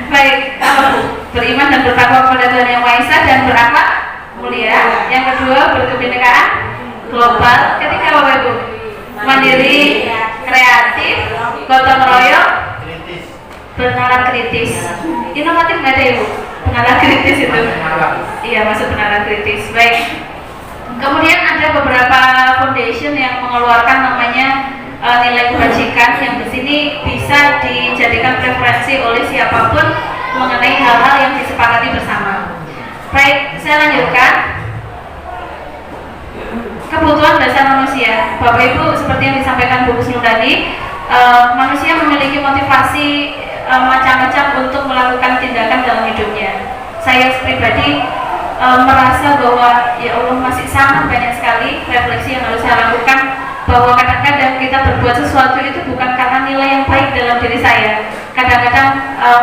Baik, beriman dan bertakwa kepada Tuhan Yang Maha Esa dan berakhlak mulia. Yang kedua, berkebinekaan global. Ketiga Bapak Ibu, mandiri, kreatif, gotong royong, bernalar kritis. Inovatif nggak ada Ibu? Bernalar kritis itu. Iya, masuk bernalar kritis. Baik. Kemudian ada beberapa foundation yang mengeluarkan namanya nilai kebajikan yang di sini bisa dijadikan referensi oleh siapapun mengenai hal-hal yang disepakati bersama. Baik, saya lanjutkan. Kebutuhan dasar manusia, Bapak Ibu, seperti yang disampaikan Bu Kusno tadi, manusia memiliki motivasi macam-macam untuk melakukan tindakan dalam hidupnya. Saya pribadi merasa bahwa ya Allah masih sangat banyak sekali refleksi yang harus saya lakukan, bahwa kadang-kadang kita berbuat sesuatu itu bukan karena nilai yang baik dalam diri saya. Kadang-kadang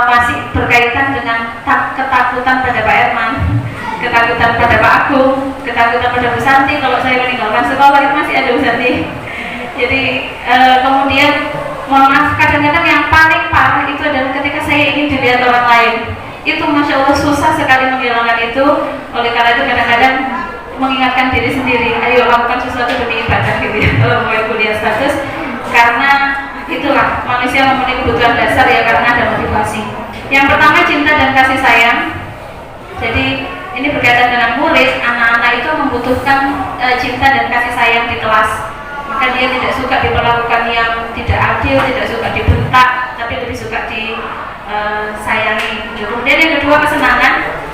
masih berkaitan dengan ketakutan pada Pak Herman, ketakutan pada Pak Agung, ketakutan pada Bu Santi. Kalau saya meninggalkan sekolah itu masih ada Bu Santi. Jadi kemudian mohon maaf, kadang-kadang yang paling parah itu adalah ketika saya ingin dilihat orang lain. Itu Masya Allah susah sekali menghilangkan itu. Oleh karena itu kadang-kadang mengingatkan diri sendiri, ayo lakukan sesuatu demi ibadah gitu ya, kalau mau kuliah status, karena itulah manusia memenuhi kebutuhan dasar ya, karena ada motivasi. Yang pertama cinta dan kasih sayang. Jadi ini berkaitan dengan murid, anak-anak itu membutuhkan cinta dan kasih sayang di kelas. Maka dia tidak suka diperlakukan yang tidak adil, tidak suka dibentak, tapi lebih suka disayangi. Kemudian yang kedua kesenangan.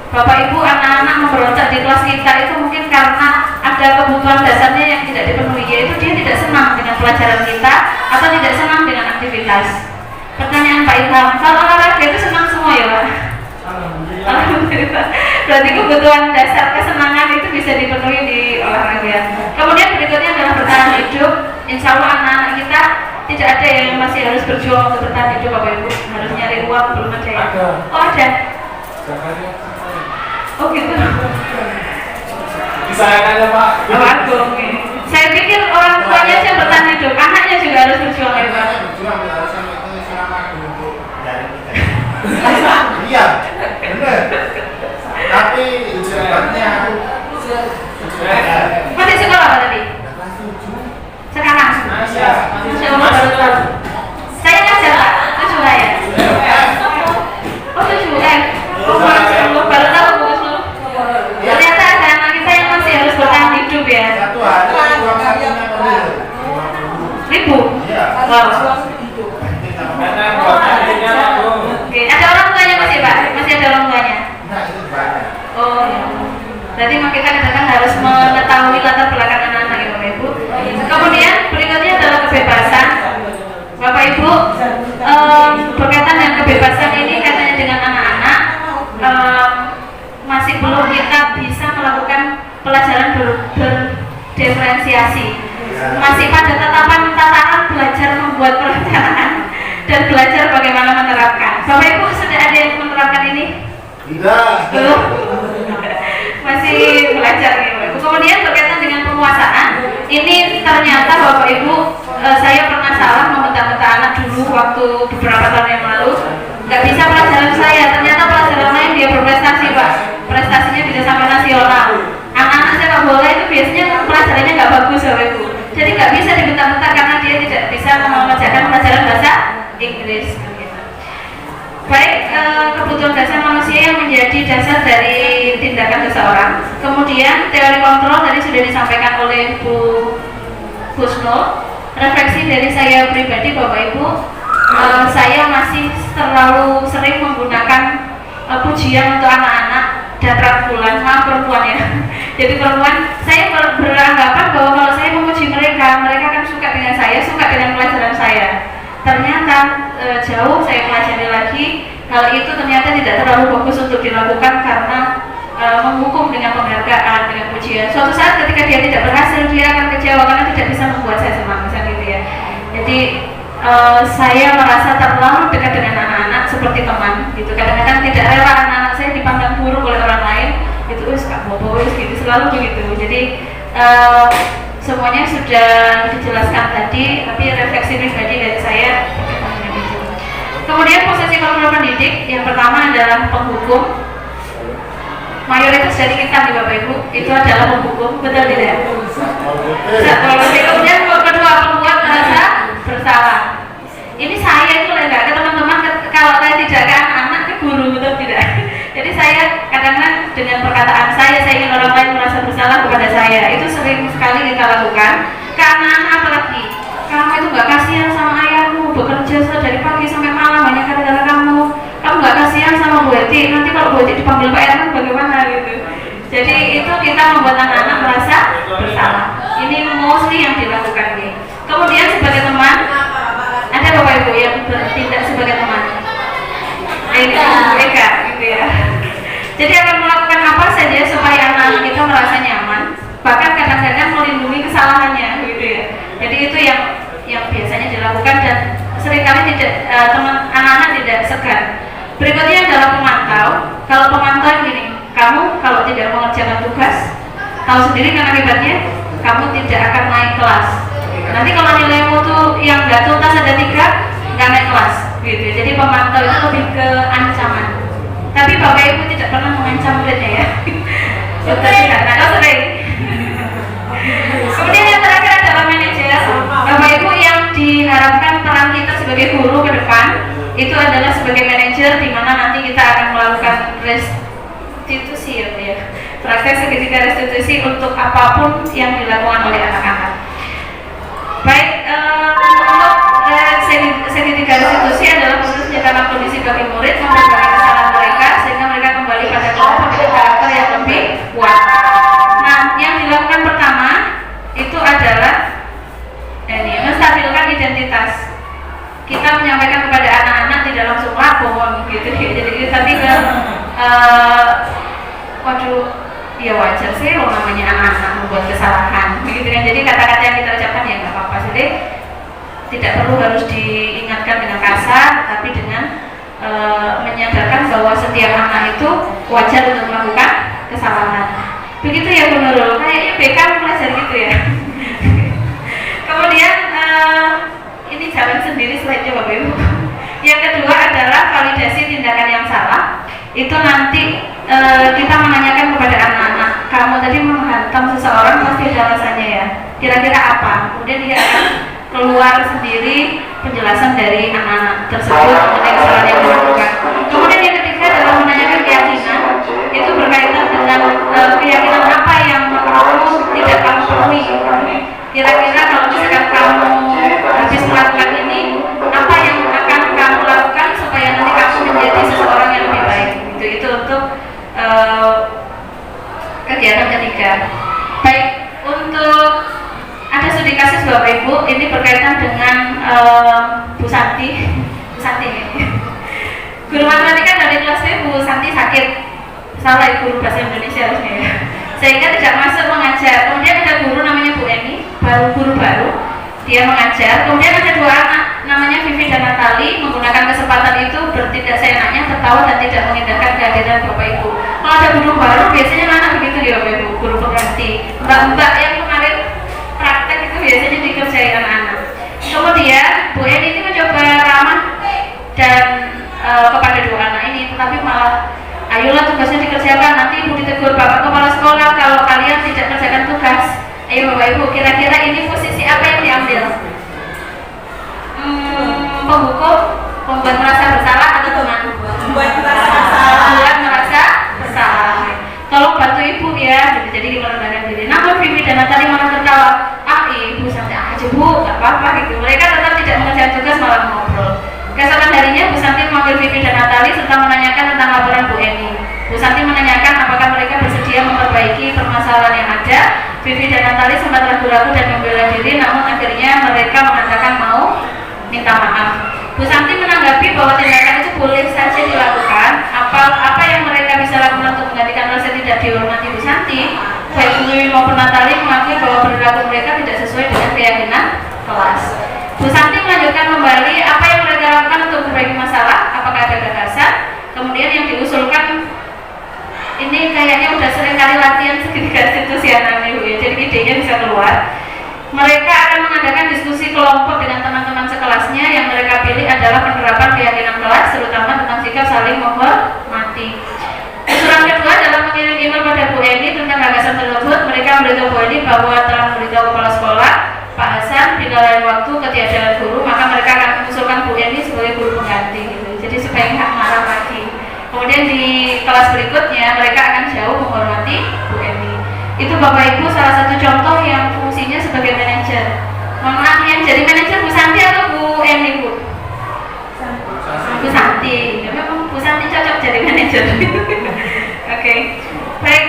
Bapak Ibu, anak-anak memberontak di kelas kita itu mungkin karena ada kebutuhan dasarnya yang tidak dipenuhi, yaitu dia tidak senang dengan pelajaran kita atau tidak senang dengan aktivitas. Pertanyaan Pak Ilham, kalau olahraga itu senang semua ya Pak? Alhamdulillah. Berarti kebutuhan dasar kesenangan itu bisa dipenuhi di olahraga. Kemudian berikutnya adalah bertahan hidup. Insya Allah anak-anak kita tidak ada yang masih harus berjuang untuk bertahan hidup Bapak Ibu. Harus nyari uang, belum ada ya? Oh ada? Oh gitu. Disayangannya Pak. Agung. Saya pikir orang tuanya aja bertahan hidup, anaknya juga harus berjuang ya Pak. Berjuang alasan itu selama untuk dari kita. Iya, benar. Tapi jawabannya Masih sekolah Pak tadi? Sekarang? Masya Allah baru tahu. Saya ngajar Pak, 7 ya? Oh 7 Oh Masya Allah baru tahu. Ternyata ada anak kita yang masih harus bertahan hidup ya. Satu hari uang sakunya berapa? 1.000? Iya. Wow. Oke, ada orang tuanya masih Pak? Masih ada orang tuanya? Nah itu banyak. Oh ya. Berarti memang kita kadang-kadang harus mengetahui latar belakang anak-anak ya Bapak Ibu. Kemudian berikutnya adalah kebebasan. Bapak Ibu, berkaitan dengan kebebasan ini katanya dengan anak-anak masih belum kita bisa melakukan pelajaran berdiferensiasi. Masih pada tataran belajar membuat perencanaan dan belajar bagaimana menerapkan. Bapak Ibu sudah ada yang menerapkan ini? Tidak. Belum. Masih belajar nih Bapak Ibu. Kemudian berkaitan dengan penguasaan, ini ternyata Bapak Ibu, saya pernah salah meminta-minta anak dulu waktu beberapa tahun yang lalu. Nggak bisa pelajaran saya, ternyata pelajaran lain dia berprestasi Pak. Prestasinya bisa sampai nasional. Anak-anak sepak bola itu biasanya pelajarannya nggak bagus Bapak Ibu. Jadi nggak bisa dibentak-bentak karena dia tidak bisa mengerjakan pelajaran bahasa Inggris. Baik, kebutuhan dasar manusia yang menjadi dasar dari tindakan seseorang. Kemudian teori kontrol tadi sudah disampaikan oleh Bu Husnul. Refleksi dari saya pribadi Bapak Ibu, saya masih terlalu sering menggunakan pujian untuk anak-anak dan bulan, maaf perempuan ya. Jadi perempuan, saya beranggapan bahwa kalau saya memuji mereka, mereka akan suka dengan saya, suka dengan pelajaran saya. Ternyata jauh saya pelajari lagi, hal itu ternyata tidak terlalu bagus untuk dilakukan karena menghukum dengan penghargaan, dengan pujian. Suatu saat ketika dia tidak berhasil, dia akan kecewa karena tidak bisa membuat saya senang, misalnya gitu ya. Jadi saya merasa terlalu dekat dengan anak-anak seperti teman gitu. Kadang-kadang tidak rela anak-anak saya dipandang buruk oleh orang lain. Itu Kak Bobo gitu, selalu begitu. Jadi semuanya sudah dijelaskan tadi, tapi refleksi pribadi dari saya. Kemudian posisi kontrol pendidik, yang pertama adalah penghukum. Mayoritas dari kita nih Bapak Ibu itu adalah penghukum, betul tidak? Kemudian kedua, membuat merasa bersalah. Ini saya itu enggak ke teman-teman, kalau saya tidak ke anak-anak, ke guru, betul tidak? Jadi saya kadang-kadang dengan perkataan saya ingin orang lain merasa bersalah kepada saya. Itu sering sekali kita lakukan. Ke anak-anak apalagi, kamu itu nggak kasihan sama ayahmu, bekerja dari pagi sampai malam hanya gara-gara kamu. Kamu nggak kasihan sama Bu Eti, nanti kalau Bu Eti dipanggil Pak Erman bagaimana gitu. Jadi itu kita membuat anak-anak merasa bersalah. Ini mostly yang dilakukan nih. Kemudian sebagai teman, ada Bapak Ibu yang bertindak sebagai teman. Eka gitu ya. Jadi akan melakukan apa saja supaya anak-anak kita merasa nyaman, bahkan kadang-kadang melindungi kesalahannya gitu ya. Jadi itu yang biasanya dilakukan dan seringkali tidak teman anak-anak tidak segan. Berikutnya adalah pemantau. Kalau pemantau gini, kamu kalau tidak mengerjakan tugas, tahu sendiri kan akibatnya, kamu tidak akan naik kelas. Nanti kalau nilaimu tuh yang nggak tuntas ada 3, nggak naik kelas gitu. Jadi pemantau itu lebih ke ancaman. Tapi Bapak Ibu tidak pernah mengancam muridnya ya. Betul tidak? Nah, sering. Kemudian yang terakhir adalah manajer. Bapak Ibu yang diharapkan peran kita sebagai guru ke depan itu adalah sebagai manajer, di mana nanti kita akan melakukan restitusi ya, praktek segitiga restitusi untuk apapun yang dilakukan oleh anak-anak. Baik, untuk segitiga restitusi adalah proses menjaga kondisi bagi murid, memperbaiki kesalahan mereka sehingga mereka kembali pada kelompok dengan karakter yang lebih kuat. Nah, yang dilakukan pertama itu adalah menstabilkan identitas. Kita menyampaikan kepada anak-anak tidak langsung lapor gitu ya. Jadi tapi kan waduh, ya wajar sih kalau namanya anak-anak membuat kesalahan begitu kan. Jadi kata-kata yang kita ucapkan ya nggak apa-apa. Jadi tidak perlu harus diingatkan dengan kasar, tapi dengan menyadarkan bahwa setiap anak itu wajar untuk melakukan kesalahan. Begitu ya Bu Nurul, kayaknya BK belajar gitu ya. Kemudian ini jalan sendiri selainnya Bapak Ibu. Yang kedua adalah validasi tindakan yang salah. Itu nanti kita menanyakan kepada anak-anak, kamu tadi menghantam seseorang pasti ada alasannya ya, kira-kira apa? Kemudian dia akan keluar sendiri penjelasan dari anak-anak tersebut mengenai kesalahan yang dilakukan. Kemudian yang ketiga adalah menanyakan keyakinan. Itu berkaitan dengan keyakinan apa yang kamu tidak kamu penuhi. Kira-kira kalau misalkan kamu habis melakukan ini, apa yang akan kamu lakukan supaya nanti kamu menjadi seseorang yang lebih baik. Itu untuk kegiatan ketiga. Baik, untuk ada studi kasus Bapak Ibu, ini berkaitan dengan Bu Santi. Bu Santi ini. Guru matematika dari kelas B, Bu Santi sakit. Salah guru bahasa Indonesia harusnya ya. Sehingga tidak masuk mengajar. Kemudian ada guru namanya Bu Eni, guru baru. Dia mengajar. Kemudian ada 2 anak namanya Vivi dan Natali, menggunakan kesempatan itu bertindak seenaknya, tertawa dan tidak mengindahkan kehadiran Bapak Ibu. Kalau ada guru baru biasanya anak begitu ya Bapak Ibu, guru pengganti. Mbak-mbak yang kemarin praktek itu biasanya dikerjai anak-anak. Kemudian Bu Eni ini mencoba ramah dan kepada 2 anak ini, tetapi malah ayolah tugasnya dikerjakan, nanti Ibu ditegur Bapak Kepala Sekolah kalau kalian tidak kerjakan tugas. Ayo Bapak Ibu, kira-kira ini posisi apa yang diambil? Penghukum, membuat merasa bersalah atau teman? Membuat merasa bersalah. Membuat merasa bersalah. Tolong bantu Ibu ya, jadi merendahkan diri. Namun Vivi dan Natali malah tertawa. Ibu santai aja Bu, nggak apa-apa gitu. Mereka tetap tidak mengerjakan tugas, malah ngobrol. Keesokan harinya Bu Santi memanggil Vivi dan Natali serta menanyakan tentang laporan Bu Eni. Bu Santi menanyakan apakah mereka bersedia memperbaiki permasalahan yang ada. Vivi dan Natali sempat ragu-ragu dan membela diri, namun akhirnya mereka mengatakan mau minta maaf. Bu Santi menanggapi bahwa tindakan itu boleh saja dilakukan. Apa yang mereka bisa lakukan untuk menggantikan rasa tidak dihormati Bu Santi, baik Bu Wiwi maupun Natali mengakui bahwa perilaku mereka tidak sesuai dengan keyakinan kelas. Bu Santi melanjutkan kembali apa yang mereka lakukan untuk memperbaiki masalah, apakah ada gagasan. Kemudian yang diusulkan ini kayaknya udah sering kali latihan segitiga restitusi anak-anak Ibu ya, jadi idenya bisa keluar. Mereka akan mengadakan diskusi kelompok dengan teman-teman sekelasnya. Yang mereka pilih adalah penerapan keyakinan kelas, terutama tentang sikap saling menghormati. Usulan kedua adalah mengirim email pada Bu Eni tentang gagasan tersebut. Mereka memberitahu Bu Eni bahwa telah memberitahu kepala sekolah Pak Hasan bila lain waktu ketiadaan guru, maka mereka akan mengusulkan Bu Eni sebagai guru pengganti gitu. Jadi supaya nggak marah lagi. Kemudian di kelas berikutnya mereka akan jauh menghormati Bu Eni. Itu Bapak Ibu salah satu contoh yang fungsinya sebagai manajer. Mohon maaf, yang jadi manajer Bu Santi atau Bu Eni Bu? Bu Santi. Ya, memang Bu Santi cocok jadi manajer. Oke. Baik,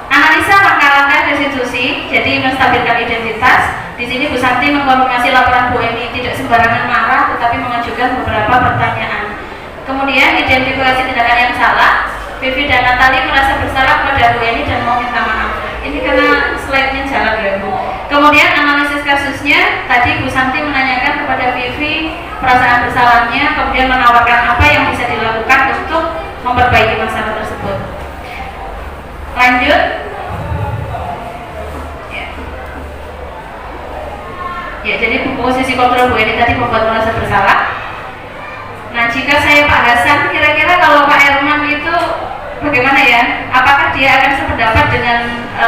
analisa langkah-langkah restitusi. Jadi menstabilkan identitas. Di sini Bu Santi mengkonfirmasi laporan Bu Eni tidak sembarangan marah, tetapi mengajukan beberapa pertanyaan. Kemudian identifikasi tindakan yang salah. Vivi dan Natali merasa bersalah pada Bu Eni dan mau minta maaf. Ini karena slide-nya jalan ya Bu. Kemudian analisis kasusnya, tadi Bu Santi menanyakan kepada Vivi perasaan bersalahnya, kemudian menawarkan apa yang bisa dilakukan untuk memperbaiki masalah tersebut. Lanjut. Ya, jadi posisi kontrol Bu Eni tadi membuat merasa bersalah. Nah, jika saya Pak Hasan, kira-kira kalau Pak Herman itu bagaimana ya? Apakah dia akan sependapat dengan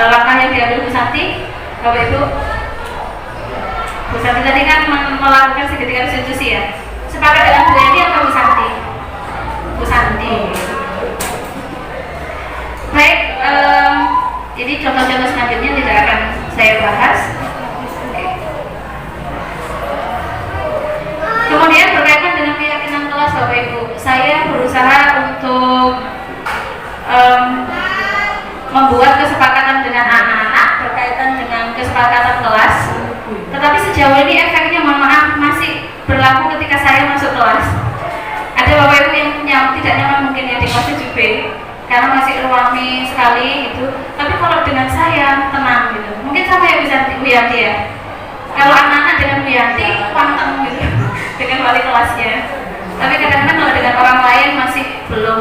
langkah yang diambil Bu Santi, Bapak Ibu? Bu Santi tadi kan melakukan segitiga restitusi ya. Sepakat dengan Bu Eni atau Bu Santi? Bu Santi. Baik, jadi contoh-contoh selanjutnya tidak akan saya bahas. Kemudian berkaitan dengan keyakinan kelas Bapak Ibu, saya berusaha untuk membuat kesepakatan dengan anak-anak berkaitan dengan kesepakatan kelas. Tetapi sejauh ini efeknya mohon maaf masih berlaku ketika saya masuk kelas. Ada Bapak Ibu yang tidak nyaman mungkin ya di kelas 7B karena masih ruami sekali gitu. Tapi kalau dengan saya tenang gitu. Mungkin sama ya bisa Bu Yanti ya. Kalau anak-anak dengan Bu Yanti panteng gitu dengan wali kelasnya. Tapi kadang-kadang kalau dengan orang lain masih belum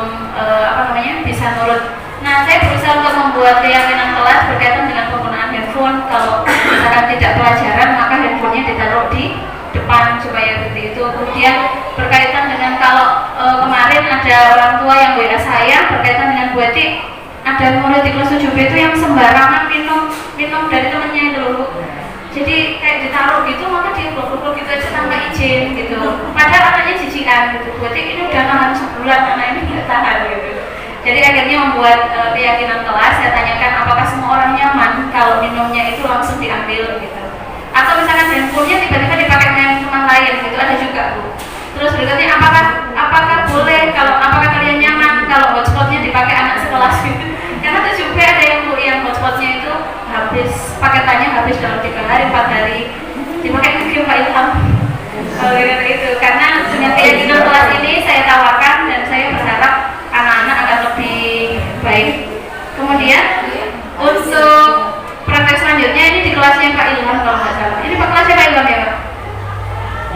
bisa nurut. Nah, saya berusaha untuk membuat keyakinan kelas berkaitan dengan penggunaan handphone. Kalau misalkan tidak pelajaran, maka handphonenya ditaruh di depan supaya seperti itu. Kemudian berkaitan dengan kalau kemarin ada orang tua yang WA saya berkaitan dengan Bu Eti, ada murid di kelas 7B itu yang sembarangan minum dari temannya itu loh. Jadi kayak ditaruh gitu, maka dia blok-blok gitu aja tanpa izin gitu. Padahal anaknya jijikan gitu. Berarti ini udah tahan sebulan, anak ini nggak tahan gitu. Jadi akhirnya membuat keyakinan kelas. Saya tanyakan apakah semua orang nyaman kalau minumnya itu langsung diambil gitu. Atau misalkan handphonenya tiba-tiba dipakai dengan teman lain gitu, ada juga Bu. Terus berikutnya apakah boleh apakah kalian nyaman kalau hotspotnya dipakai anak sekelas gitu. Karena 7B ada yang Bu yang hotspotnya itu paketannya habis dalam 3 hari, 4 hari dipakai mungkin Pak Ilham itu. Karena dengan keyakinan kelas ini saya tawarkan dan saya berharap anak-anak akan lebih baik. Kemudian untuk praktek selanjutnya ini di kelasnya Pak Ilham kalau nggak salah. Ini Pak kelasnya Pak Ilham ya Pak?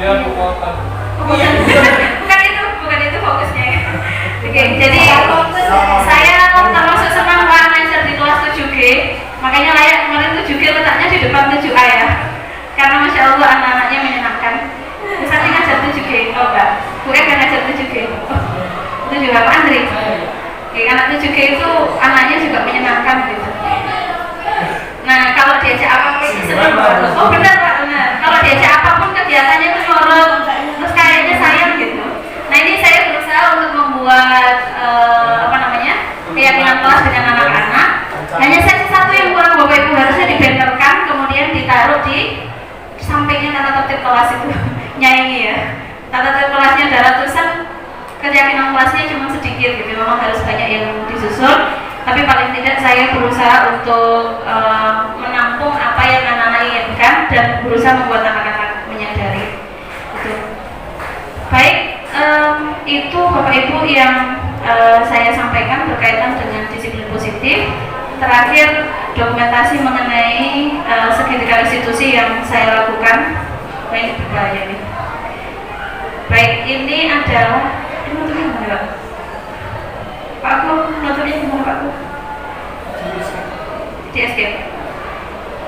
Ya, bukan itu fokusnya. Oke, jadi saya termasuk senang Pak ngajar di kelas 7G. Makanya layak kemarin 7G letaknya di depan 7A ya. Karena Masya Allah anak-anaknya menyenangkan. Misalnya ngajar 7G, oh enggak, Bu kan ngajar 7G. Itu juga Pak Andri. Oke, anak 7G itu anaknya juga menyenangkan gitu. Nah, kalau diajak apapun itu senang banget. Oh benar Pak, benar. Kalau diajak apapun kegiatannya itu nurut, terus kayaknya sayang gitu. Nah, ini saya berusaha untuk membuat keyakinan kelas dengan anak-anak. Hanya saja satu yang kurang Bapak Ibu, harusnya dibenterkan kemudian ditaruh di sampingnya tata tertib kelas itu. Nyanyi ya. Tata tertib kelasnya ada ratusan, keyakinan kelasnya cuma sedikit gitu. Memang harus banyak yang disusun. Tapi paling tidak saya berusaha untuk menampung apa yang anak-anak inginkan dan berusaha membuat anak-anak menyadari. Gitu. Baik, itu Bapak Ibu yang saya sampaikan berkaitan dengan disiplin positif. Terakhir, dokumentasi mengenai segitiga institusi yang saya lakukan. Ini berbahaya nih. Baik, ini adalah nutupnya gimana Pak? Aku nutupnya gimana Pak? Di escape.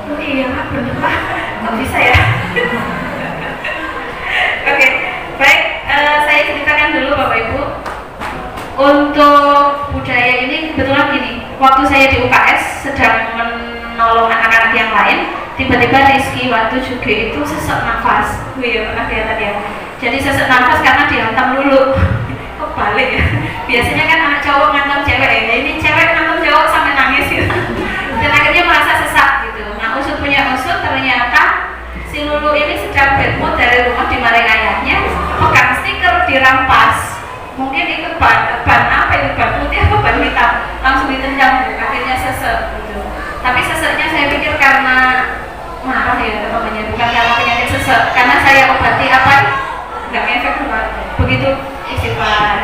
Oh iya Pak, bener Pak. Kok bisa ya? Oke, baik. Saya ceritakan dulu Bapak Ibu. Untuk budaya ini kebetulan gini, waktu saya di UKS sedang menolong anak-anak yang lain, tiba-tiba Rizky waktu juga itu sesak nafas. Iya pernah kelihatan ya. Jadi sesak nafas karena dihantam dulu. Kok balik ya? Biasanya kan anak cowok ngantam cewek ya. Ini cewek ngantam cowok sampai nangis gitu. Dan akhirnya merasa sesak gitu. Nah usut punya usut ternyata si Lulu ini sedang bad mood dari rumah dimarahi ayahnya, pegang stiker dirampas. Mungkin ikut ban apa itu, ban putih atau ban hitam, langsung ditendang, akhirnya sesek gitu. Tapi seseknya saya pikir karena marah ya namanya, bukan karena penyakit sesek. Karena saya obati apa? Nggak ngefek Begitu istighfar,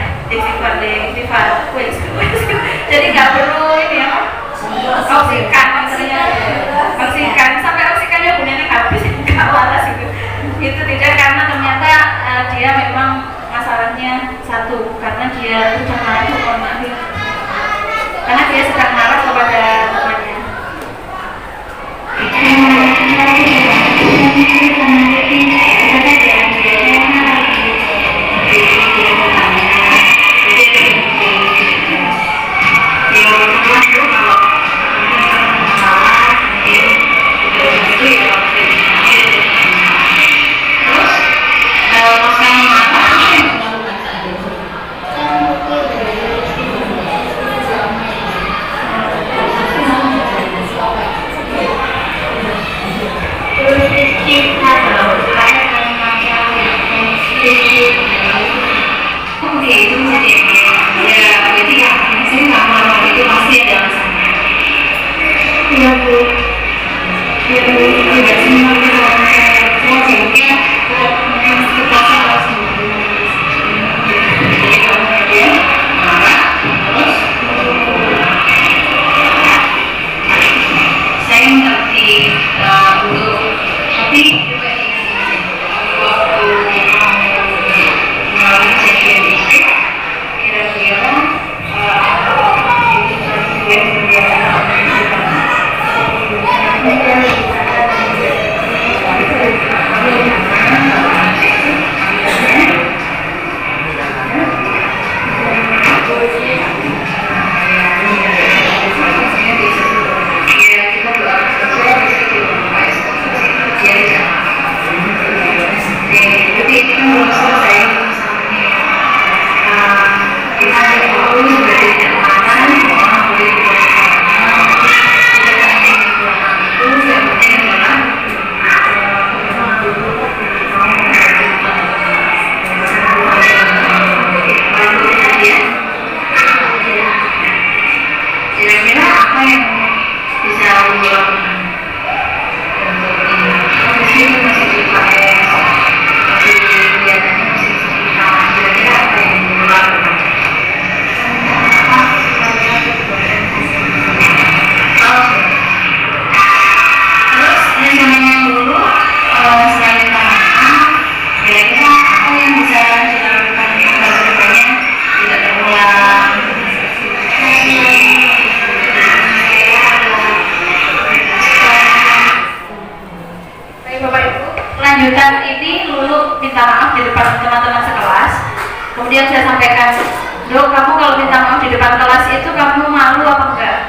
mengajukan ini, Lulu minta maaf di depan teman-teman sekelas. Kemudian saya sampaikan, Dok, kamu kalau minta maaf di depan kelas itu kamu malu apa enggak?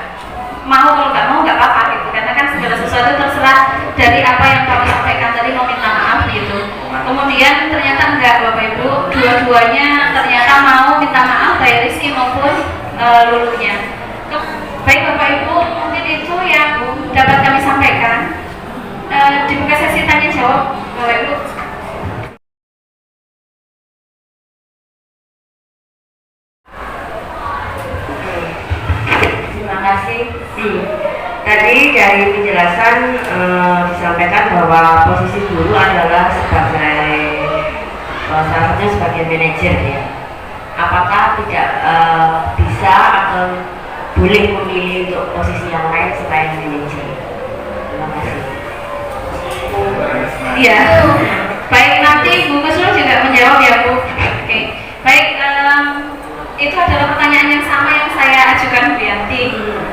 Mau, kalau nggak mau nggak apa-apa gitu. Karena kan segala sesuatu terserah dari apa yang kamu sampaikan tadi, mau minta maaf gitu. Kemudian ternyata enggak, Bapak Ibu, dua-duanya ternyata mau minta maaf, baik Rizky maupun Lulunya. Baik Bapak Ibu, mungkin itu yang dapat kami sampaikan. Dibuka sesi tanya jawab, Bapak Ibu. Terima kasih. Tadi dari penjelasan disampaikan bahwa posisi guru adalah sebagai salah satunya sebagai manajer ya. Apakah tidak bisa atau boleh memilih untuk posisi yang lain selain manajer? Terima kasih. Iya. Baik, nanti Bu Kusnul juga menjawab ya Bu. Oke. Baik, itu adalah pertanyaan yang sama yang saya ajukan Bu Yanti.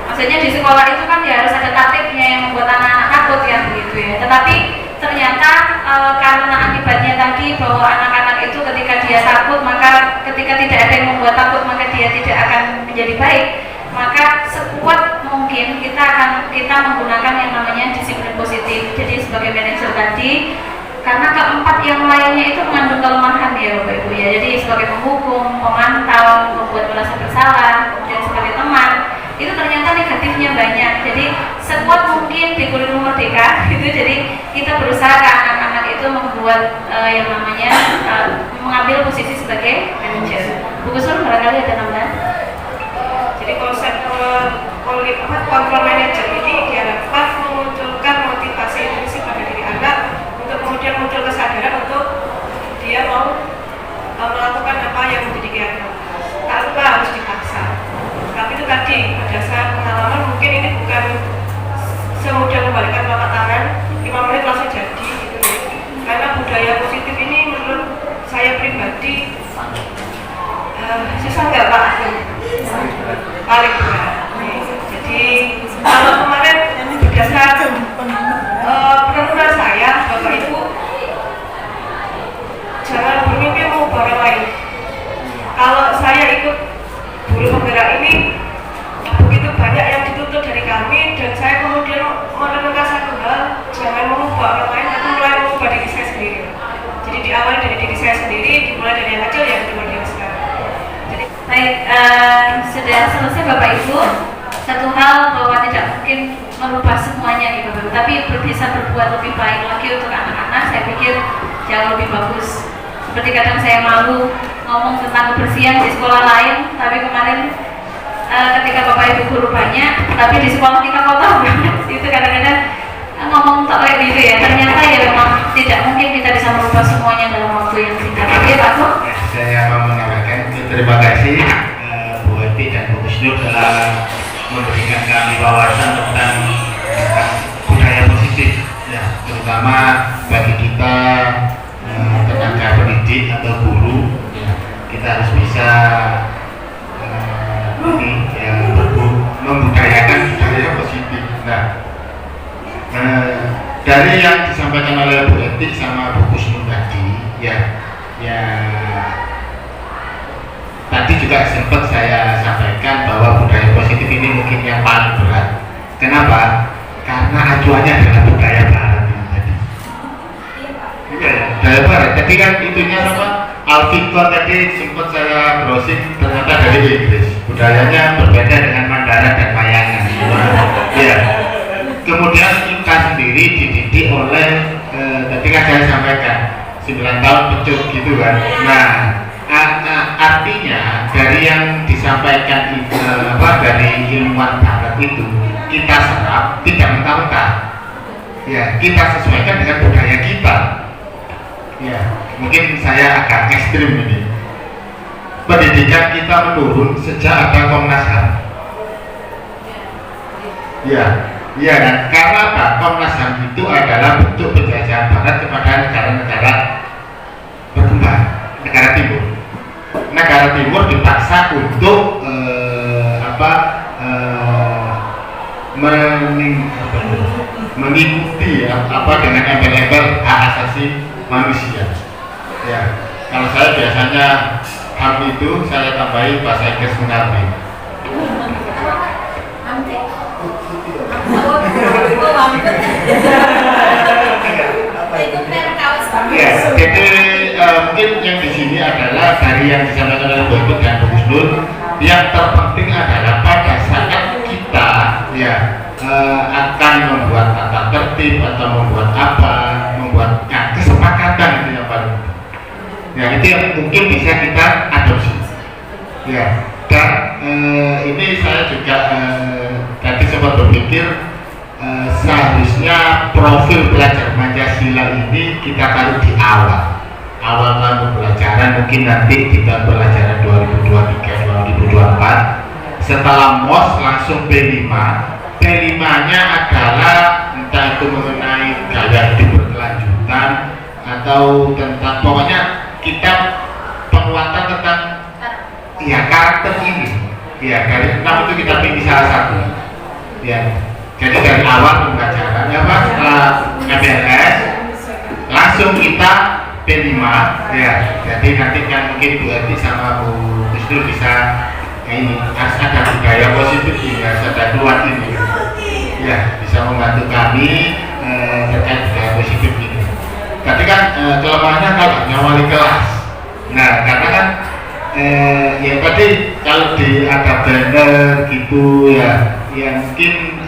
Maksudnya di sekolah itu kan ya harus ada tatipnya yang membuat anak-anak takut ya begitu ya. Tetapi ternyata karena akibatnya tadi bahwa anak-anak itu ketika dia takut, maka ketika tidak ada yang membuat takut maka dia tidak akan menjadi baik. Maka sekuat mungkin kita menggunakan yang namanya disiplin positif. Jadi sebagai manajer tadi, karena keempat yang lainnya itu mengandung kelemahan ya Bapak Ibu ya. Jadi sebagai penghukum, pemantau, membuat merasa bersalah, kemudian sebagai teman, itu ternyata negatifnya banyak. Jadi sekuat mungkin di kurikulum merdeka itu, jadi kita berusaha ke anak-anak itu membuat yang namanya mengambil posisi sebagai manajer. Bu Kusnul barangkali ada tambahan? Jadi konsep kontrol manajer ini diharapkan memunculkan motivasi intrinsik pada diri anak untuk kemudian muncul kesadaran untuk dia mau melakukan apa yang menjadi keyakinan tanpa harus dipaksa. Tapi itu tadi berdasarkan pengalaman, mungkin ini bukan semudah membalikan telapak tangan 5 menit langsung jadi gitu ya. Karena budaya positif ini menurut saya pribadi susah nggak Pak? Paling berat. Jadi kalau kemarin berdasarkan penemuan saya, Bapak Ibu, jangan bermimpi mengubah orang lain. Kalau saya ikut buruh penggerak ini, begitu banyak yang dituntut dari kami, dan saya kemudian merenungkan satu hal, jangan mengubah orang lain, tapi mulai mengubah diri saya sendiri. Jadi diawali dari diri saya sendiri, dimulai dari yang kecil yang dimulai dari sekarang. Jadi baik, sudah selesai Bapak Ibu. Satu hal bahwa tidak mungkin merubah semuanya gitu, tapi bisa berbuat lebih baik lagi untuk anak-anak. Saya pikir jauh lebih bagus. Seperti kadang saya malu ngomong tentang kebersihan di sekolah lain, tapi kemarin ketika Bapak Ibu guru banyak, tapi di sekolah kita kotor itu kadang-kadang ngomong tak kayak gitu ya. Ternyata ya memang tidak mungkin kita bisa merubah semuanya dalam waktu yang singkat. Oke Pak Kusnul? Saya mau menyampaikan terima kasih Bu Eti dan Bu Kusnul telah memberikan kami wawasan tentang budaya positif ya, terutama bagi kita tenaga pendidik atau guru ya, kita harus bisa membudayakan budaya positif. Nah, dari yang disampaikan oleh Bu Eti sama Bu Kusnul tadi ya tadi juga sempat saya sampaikan bahwa budaya positif ini mungkin yang paling berat. Kenapa? Karena acuannya adalah budaya barat ini tadi. Iya, budaya barat. Jadi kan itunya apa? Alfikor tadi sempat saya browsing, ternyata dari Inggris. Budayanya berbeda dengan Mandara dan Mayangan. Iya. Kemudian kita sendiri dididik oleh tadi kan saya sampaikan 9 tahun pecut gitu kan. Nah, artinya dari yang disampaikan dari ilmuwan barat itu kita serap tidak mentah-mentah ya, kita sesuaikan dengan budaya kita ya. Mungkin saya agak ekstrim ini, pendidikan kita menurun sejak ada Komnas HAM ya kan, karena apa? Komnas HAM itu adalah bentuk penjajahan barat kepada negara-negara berkembang, negara timur. Negara timur dipaksa untuk mengikuti dengan embel-embel hak asasi manusia. Ya, kalau saya biasanya HAM itu saya tambahi bahasa Inggris mengabdi. Ya, jadi mungkin yang di sini adalah dari yang disampaikan oleh Bu Ibu dan Bu Husnul, yang terpenting adalah pada saat kita ya akan membuat tata tertib atau membuat apa, membuat kesepakatan itu yang paling penting. Ya, itu yang mungkin bisa kita adopsi. Ya, dan ini saya juga tadi sempat berpikir seharusnya profil belajar Pancasila ini kita taruh di awal pembelajaran, mungkin nanti kita pelajaran 2023-2024 setelah MOS langsung P5 nya adalah entah itu mengenai gaya hidup berkelanjutan atau tentang pokoknya kita penguatan tentang ya karakter ini ya, dari 6 itu kita pilih salah satu ya. Jadi dari awal pembelajaran ya Pak, setelah KPLS langsung kita P5 ya. Jadi nanti kan mungkin Bu Eti sama Bu Husnul bisa ini harus ada budaya positif ini, harus ada keluar ini ya, bisa membantu kami terkait budaya positif ini. Tapi kan kelemahannya kalau hanya wali kelas. Nah, karena kan ya tadi kalau ada banner gitu ya, yang mungkin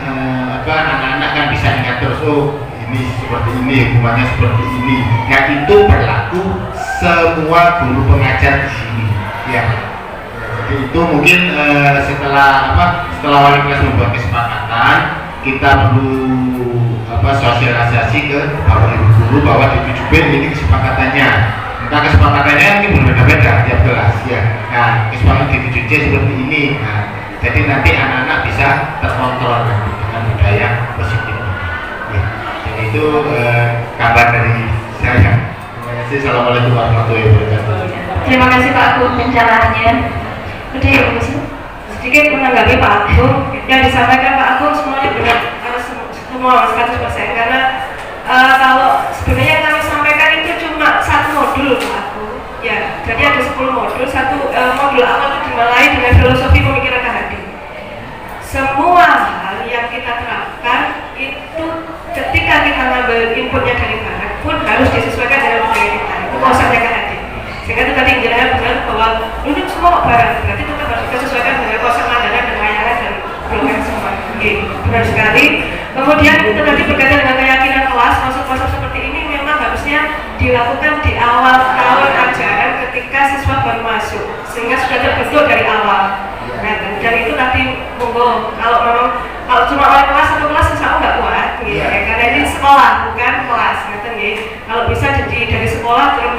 anak-anak kan bisa ingat terus, oh ini seperti ini, hukumannya seperti ini. Yang itu berlaku semua guru pengajar di sini ya. Jadi itu mungkin setelah wali kelas membuat kesepakatan, kita perlu sosialisasi ke bapak ibu guru bahwa di 7B ini kesepakatannya. Nah, kesepakatannya mungkin berbeda-beda tiap kelas ya. Nah, kesepakatan di 7C seperti ini. Nah, jadi nanti anak-anak bisa terkontrol dengan budaya positif. Ya. Jadi itu kabar dari saya. Terima kasih. Assalamualaikum warahmatullahi wabarakatuh. Terima kasih Pak Agung pencerahannya. Jadi sedikit menanggapi Pak Agung, yang disampaikan Pak Agung semuanya benar, semua 100%, karena kalau sebenarnya yang kami sampaikan itu cuma satu modul Pak Agung ya, jadi ada 10 modul. Modul awal itu dimulai dengan filosofi pemikiran Kahadi. Semua hal yang kita terapkan itu ketika kita ngambil inputnya dari barat pun harus disesuaikan dengan budaya kita, itu konsepnya Kahadi. Sehingga itu tadi injilnya benar bahwa ini semua barat, berarti tetap harus disesuaikan dengan konsep Mandala dan Wayangan dan Blok semua. Benar sekali. Kemudian itu tadi berkaitan dengan keyakinan kelas, konsep-konsep seperti ini memang harusnya dilakukan di awal tahun ajaran ketika siswa baru masuk, sehingga sudah terbentuk dari awal. Nah, dan itu tadi monggo, kalau cuma oleh kelas satu kelas insya Allah nggak kuat, gitu, ya, karena ini sekolah bukan kelas, gitu, ya. Kalau bisa jadi dari sekolah terus